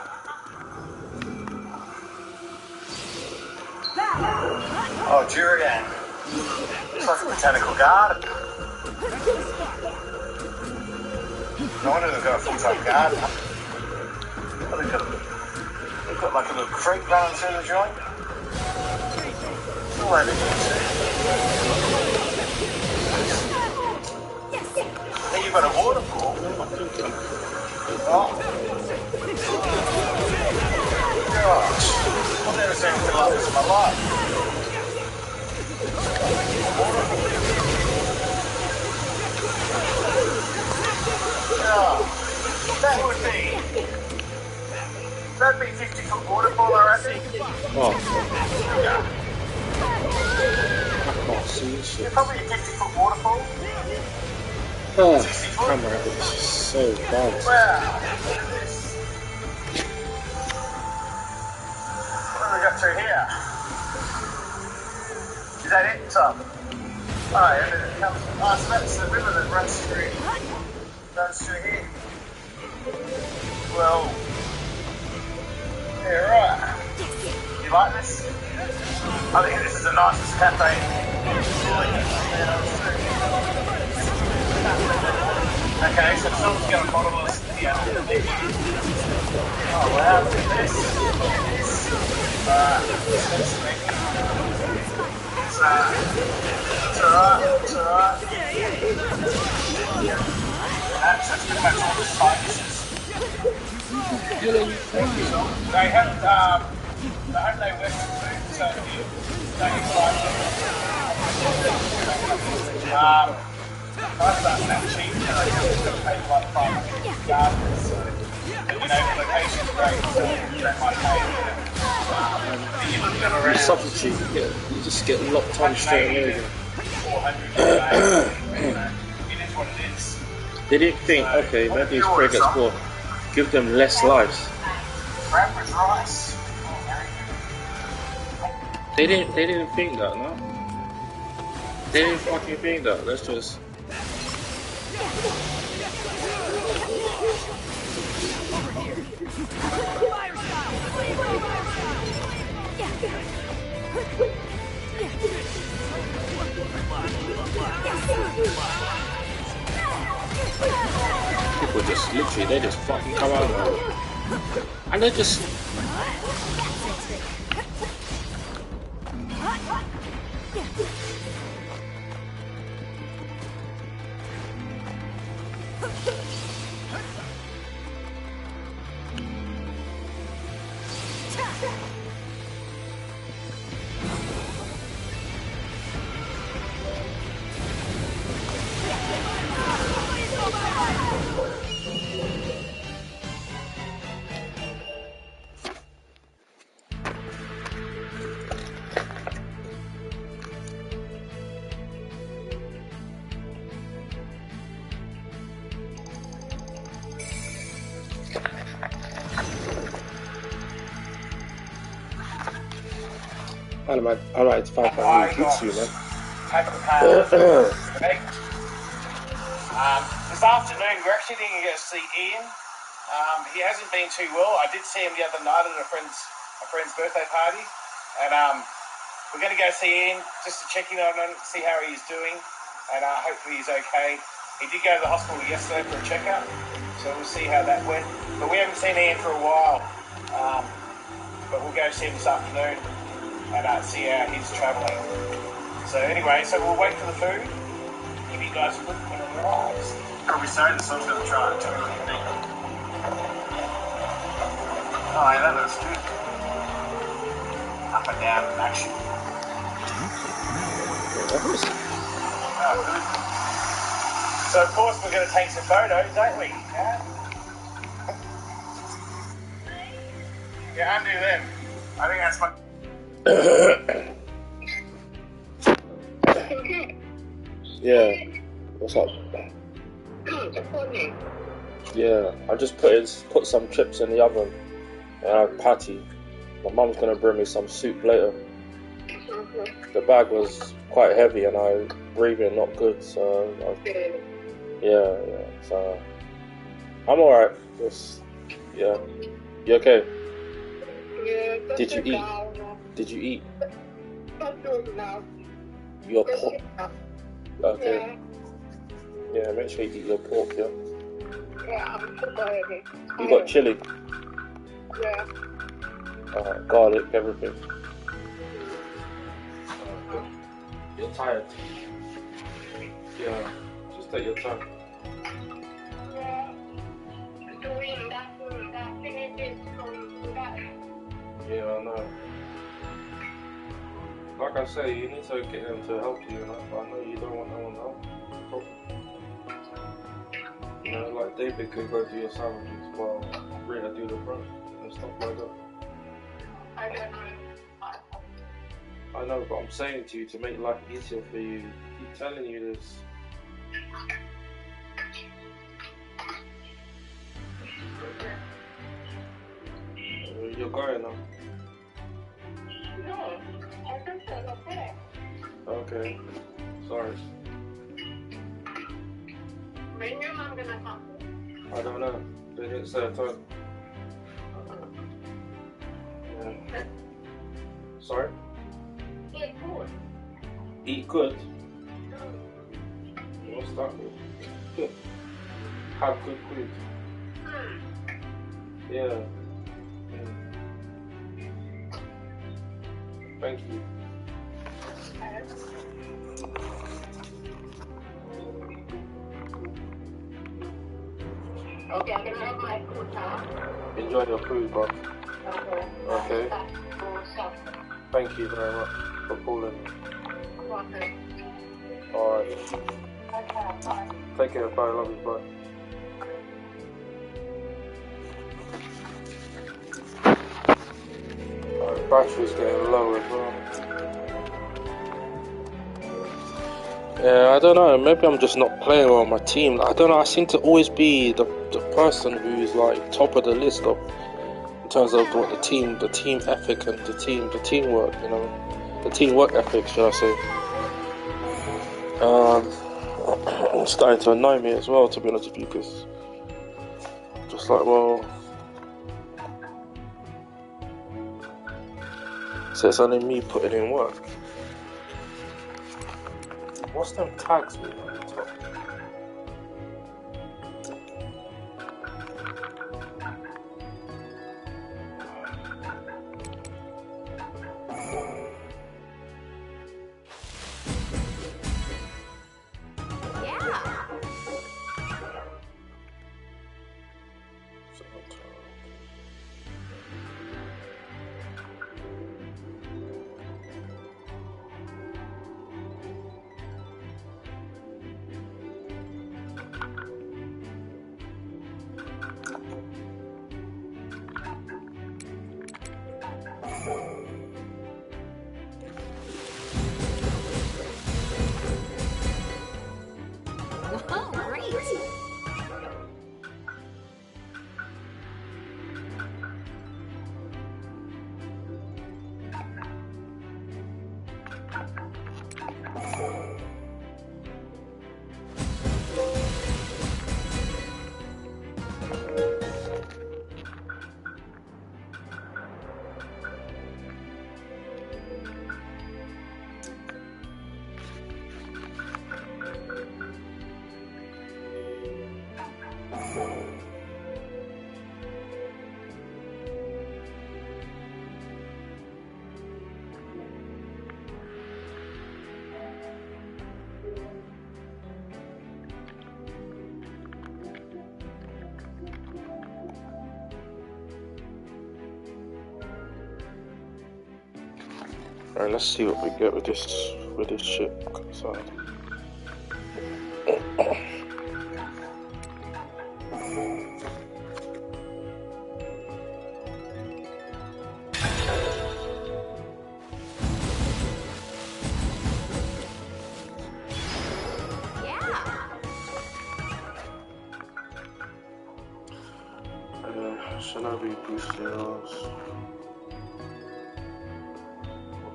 Oh, Juridan. Looks like a botanical garden. No wonder they've got a full-time gardener. Well, they've got like a little creek running through the joint. It's all over here too. Hey, you've got a waterfall. Oh. Gosh, I've never seen anything like this in my life. That'd be 50-foot waterfall, I reckon. Oh. I can't see this shit. Yeah, probably a 50-foot waterfall. Oh, camera, this is so bad. Wow, look at this. What have we got through here? Is that it, Tom? Oh, and then it comes. Oh, so that's the river that runs through here. Well, yeah, right. You like this? I think this is the nicest cafe. Okay, so someone's got a bottle of here. Oh wow, look at this. It's alright. That's pretty much all the spices. They have no Western food, so if you don't eat spices, prices aren't that cheap, and I just got to pay like $500 gardens, so the location's great, so you don't mind paying. You're looking at around. You substitute, you just get locked on straight away again. 400 it is what it is. They didn't think, okay, maybe it's prey gets more. Give them less lives. Bradford's rice. They didn't think that, no? They didn't fucking think that. Let's just. People just literally, they just fucking come out of it. And they just. Alright, it's fine. It's you, man. This afternoon, we're actually going to go see Ian. He hasn't been too well. I did see him the other night at a friend's birthday party, and we're going to go see Ian just to check in on him, see how he's doing, and hopefully he's okay. He did go to the hospital yesterday for a checkup, so we'll see how that went. But we haven't seen Ian for a while, but we'll go see him this afternoon and see how he's travelling. So anyway, so we'll wait for the food. Give you guys a look when it arrives. Probably sorry, the sun's going to try it. Tell me what you think. Oh, yeah, that looks good. Up and down action. Oh, good. So of course we're going to take some photos, ain't we? Yeah, undo them. I think that's my... Yeah, what's up? Yeah, I just put some chips in the oven and a patty. My mum's gonna bring me some soup later. The bag was quite heavy and I breathing not good, so so I'm alright. Just, yeah. You okay? Yeah. Did you eat? Did you eat? Your pork? Okay. Yeah, make sure you eat your pork, yeah? Yeah, I'm sorry. You got chili? Yeah. Alright, garlic, everything. You're tired. Yeah, just take your time. Yeah, I know. Like I say, you need to get them to help you, you know? I know you don't want no one to help. You know, like David could go do your sandwiches while Rita do the front and stuff like that. I know, but I'm saying to you to make life easier for you. I keep telling you this. You're going now. No, I think so. Okay. Okay. Sorry. When your mom gonna come? I don't know. They didn't say a time. Yeah. Sorry? Eat food. Eat good? What's that mean? Have good food. Yeah. Thank you. Okay, I'm gonna have my food now. Enjoy your food, bro. Okay. Okay. Thank you very much for calling me. Okay. Alright. Take care, bye. Love you, bye. Battery's getting low as well. Yeah, I don't know. Maybe I'm just not playing well on my team. I don't know. I seem to always be the person who's like top of the list of in terms of what the team ethic and the teamwork. You know, the teamwork ethic, should I say? It's starting to annoy me as well, to be honest with you, because just like, well, so it's only me putting in work. What's them tags mean on the top? Alright, let's see what we get with this ship. Shinobi boosters.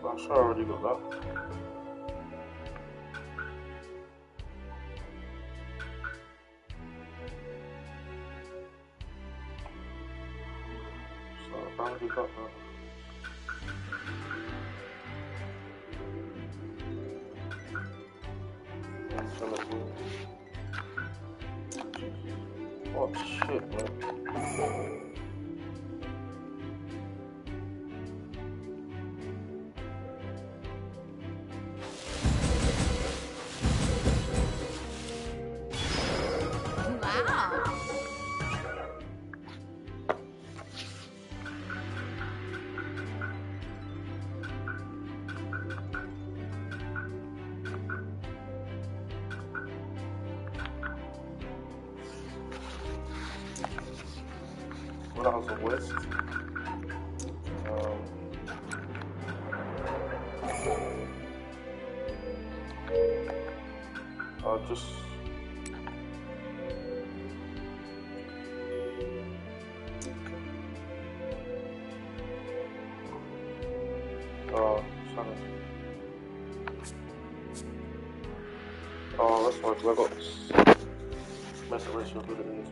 I'm sure I already got that. Boundary got that. Oh shit, man. When I was a West, I just sorry. Oh, that's why, 'cause I got mental ratio abilities.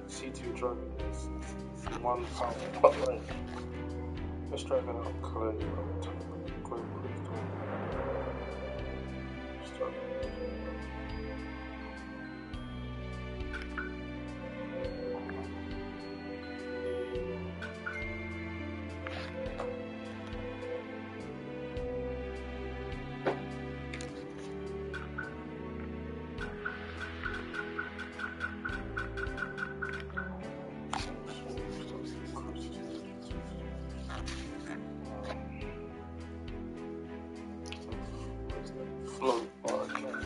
C2 drug is 1 pound, but like, let's try that out. Color, quick, start. Flow podcast.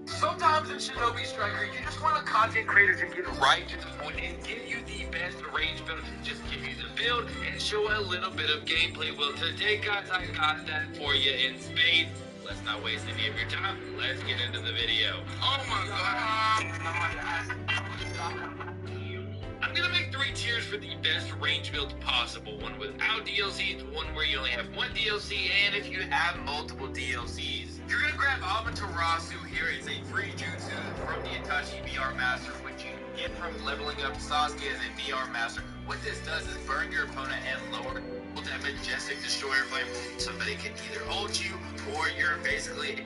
Sometimes in Shinobi Striker, you just want a content creator to get right to the point and give you the best range build. Just give you the build and show a little bit of gameplay. Well, today, guys, I got that for you in spades. Let's not waste any of your time. Let's get into the video. Oh my god. I'm gonna make 3 tiers for the best range builds possible. One without DLCs, one where you only have 1 DLC, and if you have multiple DLCs. You're gonna grab Amaterasu here. It's a free jutsu from the Itachi VR Master, which you get from leveling up Sasuke as a VR Master. What this does is burn your opponent and lower that majestic destroyer flame. Somebody can either ult you, or you're basically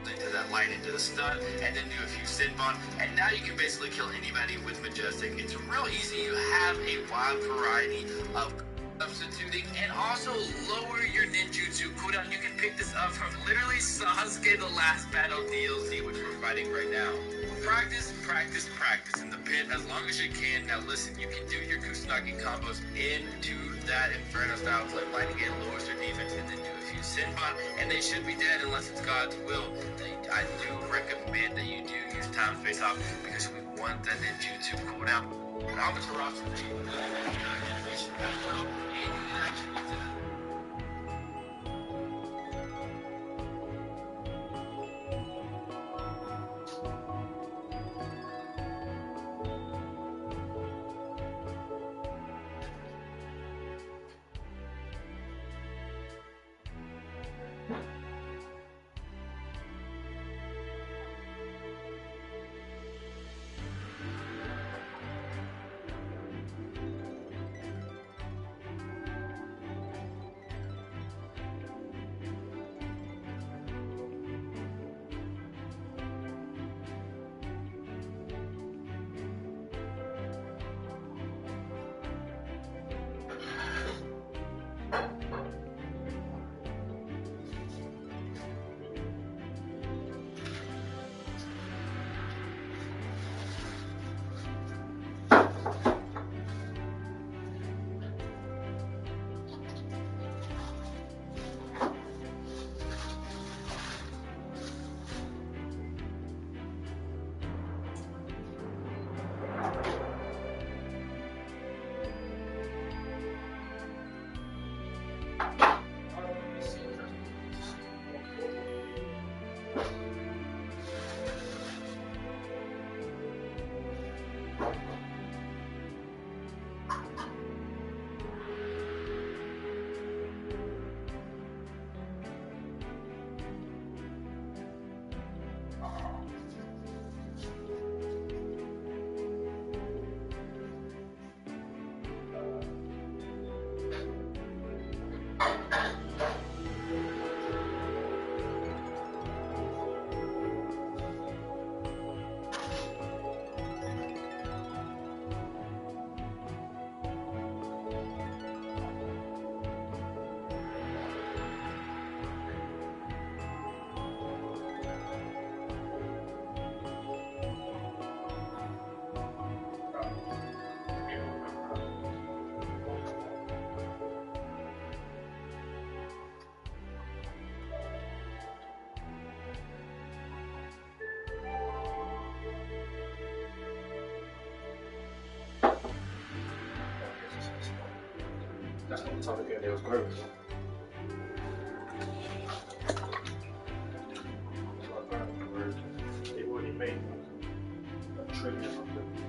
into that light, into the stun, and then do a few Sinbon, and now you can basically kill anybody with Majestic. It's real easy. You have a wide variety of substituting, and also lower your ninjutsu cooldown. You can pick this up from literally Sasuke the Last Battle DLC, which we're fighting right now. Practice, practice, practice in the pit as long as you can. Now listen, you can do your Kusanagi combos into that Inferno style flip lighting. It lowers their defense, and then do a few Sinbon, and they should be dead unless it's God's will. I do recommend that you do use time space off because we want that ninjutsu cooldown. And Amaterasu animation as well, and you can actually use it. that's not the type of game they was growing for. They already made a trillion of them.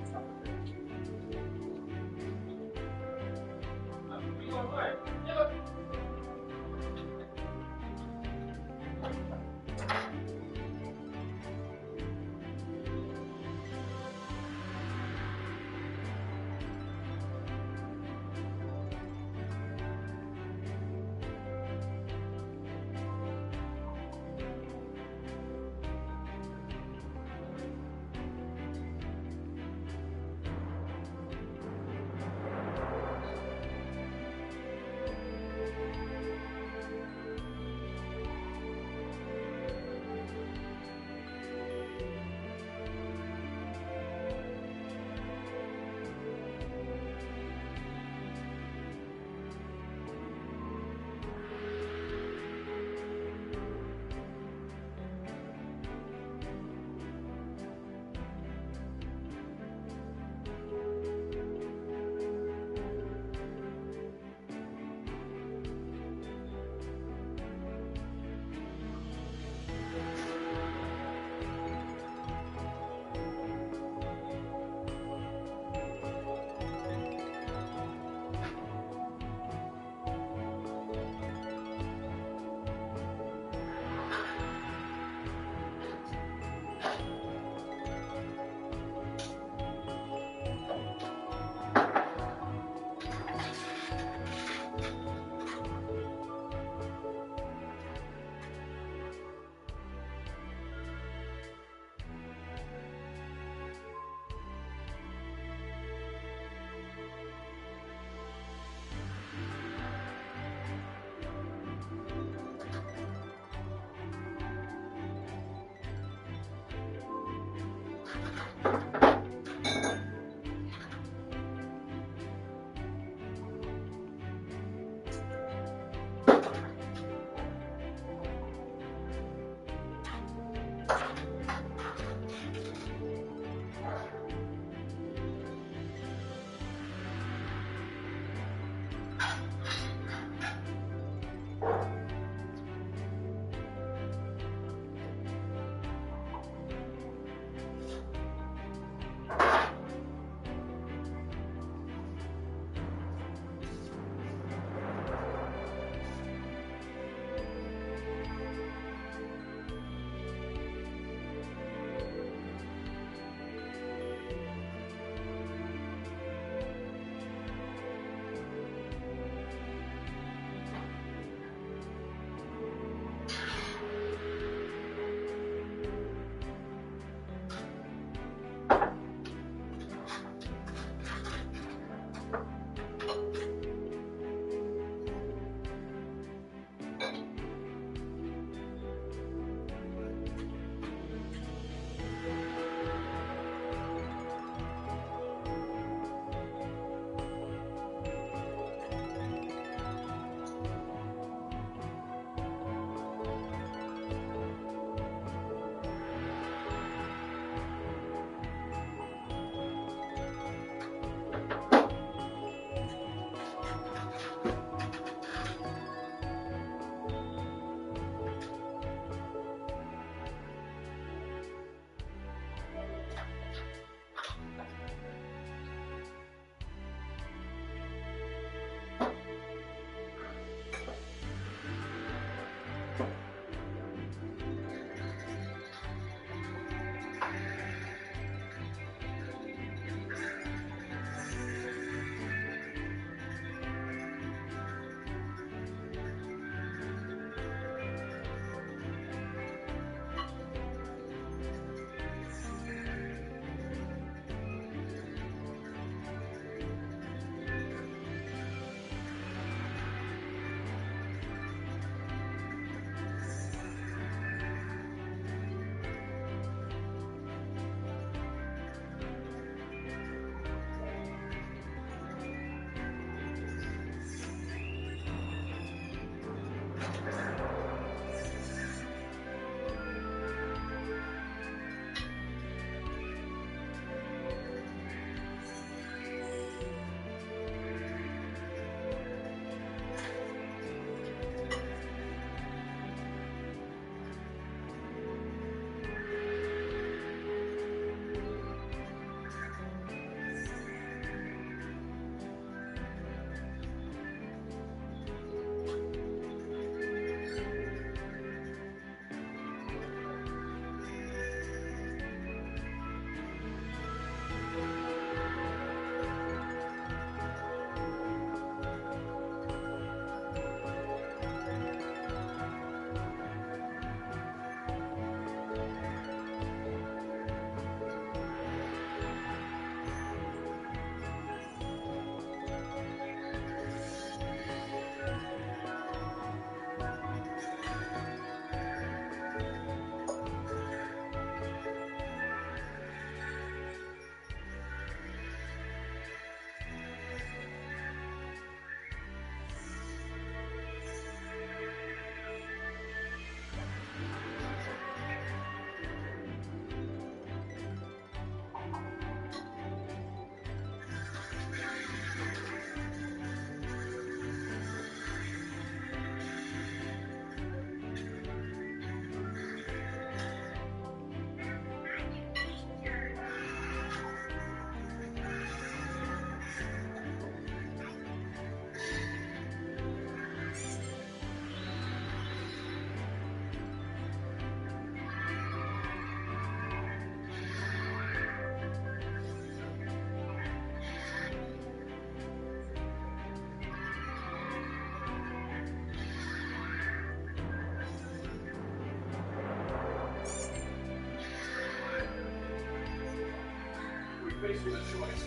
faced with a choice.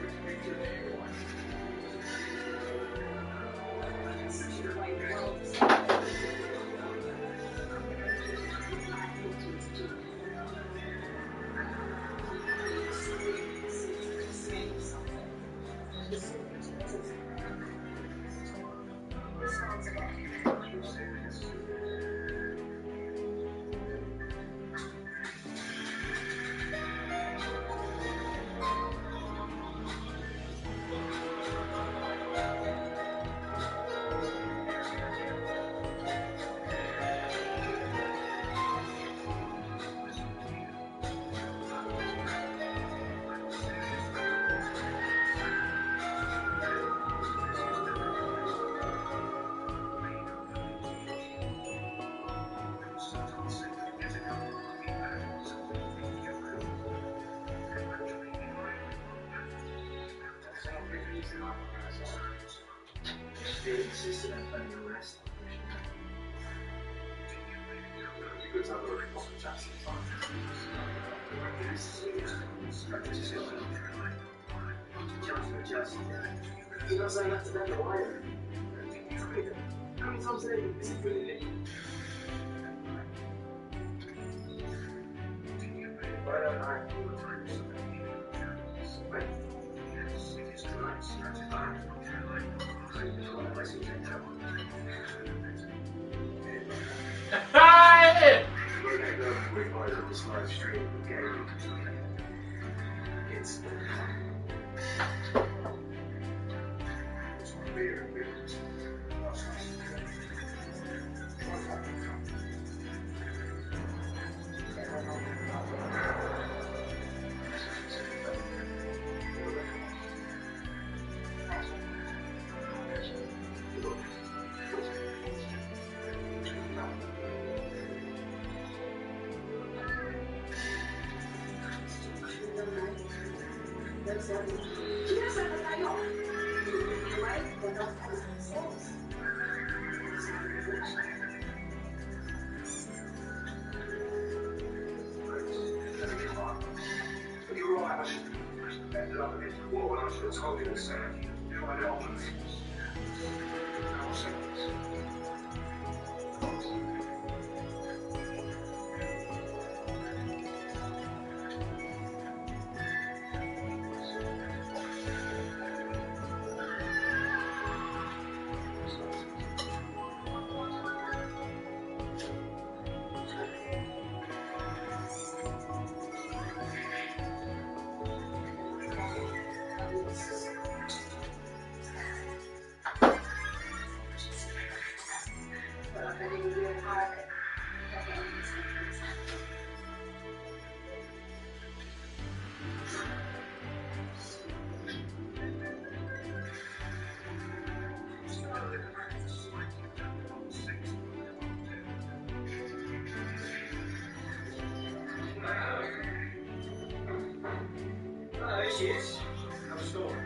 Which creature do you want? They insisted on putting the rest on the mission. Because I'm already off the chassis. You know, sign up to that wire. How many times a day is it really late? Right on, alright. Hi! It's Yes. I'm sure.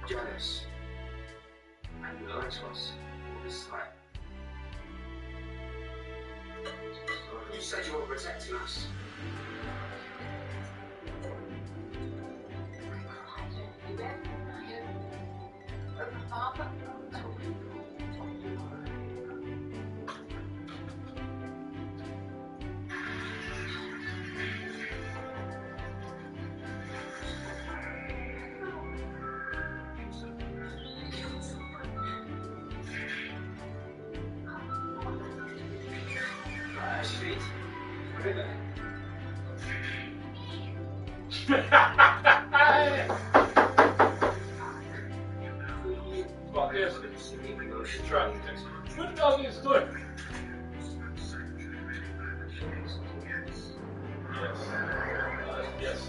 jealous, and lied to us all this time. You said you were protecting us. Street. River. Fuck yes. Try. What the dog is doing? Yes. Yes.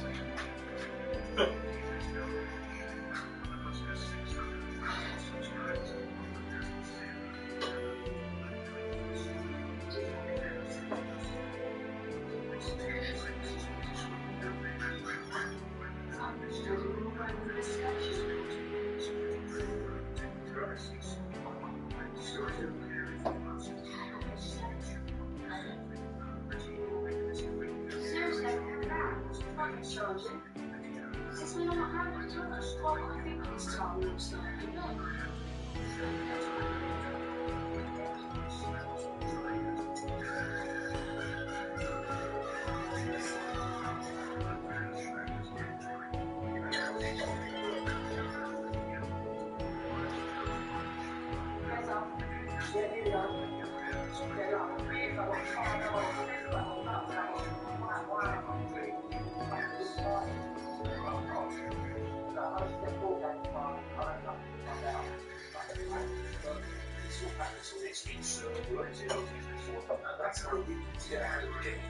That's how we get out of the game.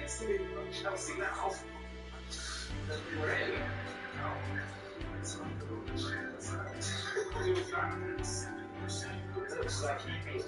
It's the Chelsea now. We're in. It looks like he is.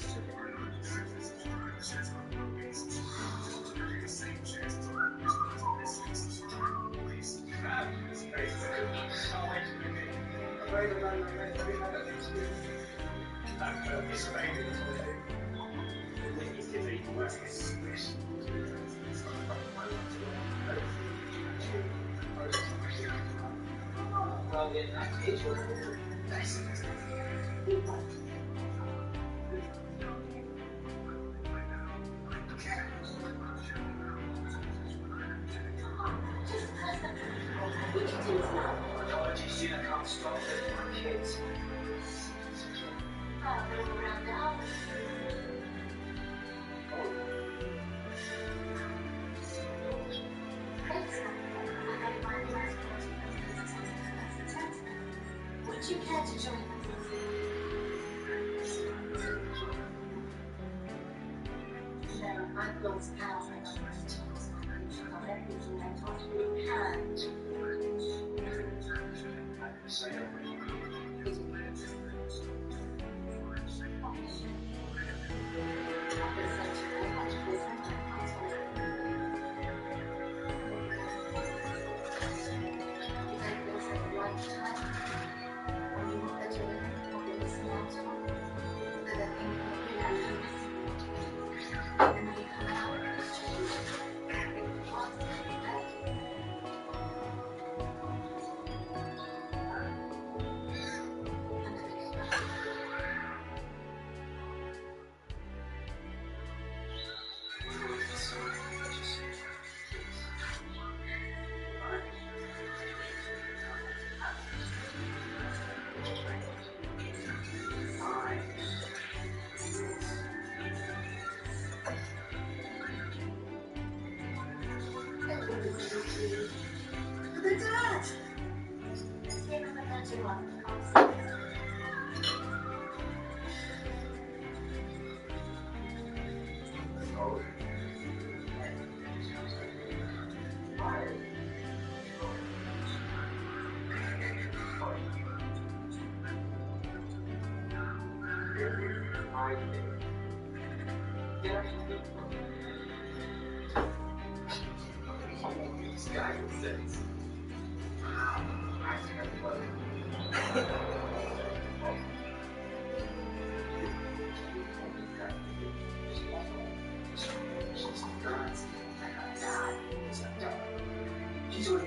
Would you care to join us? No, I've lost power and I'm of everything I thought you had.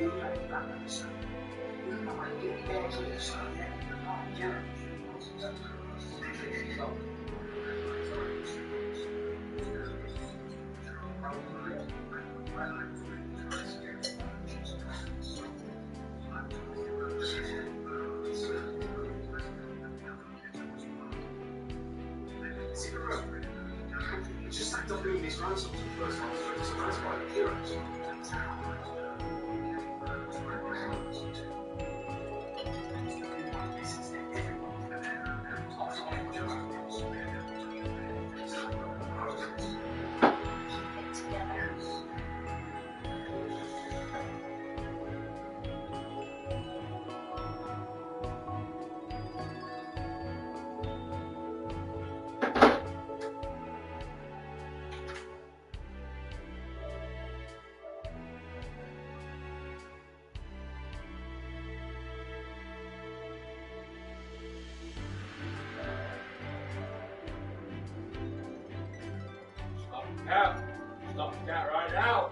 Just like not doing these dinosaurs in the first half, so it's a nice fight of heroes. Cat! Stop the cat right now!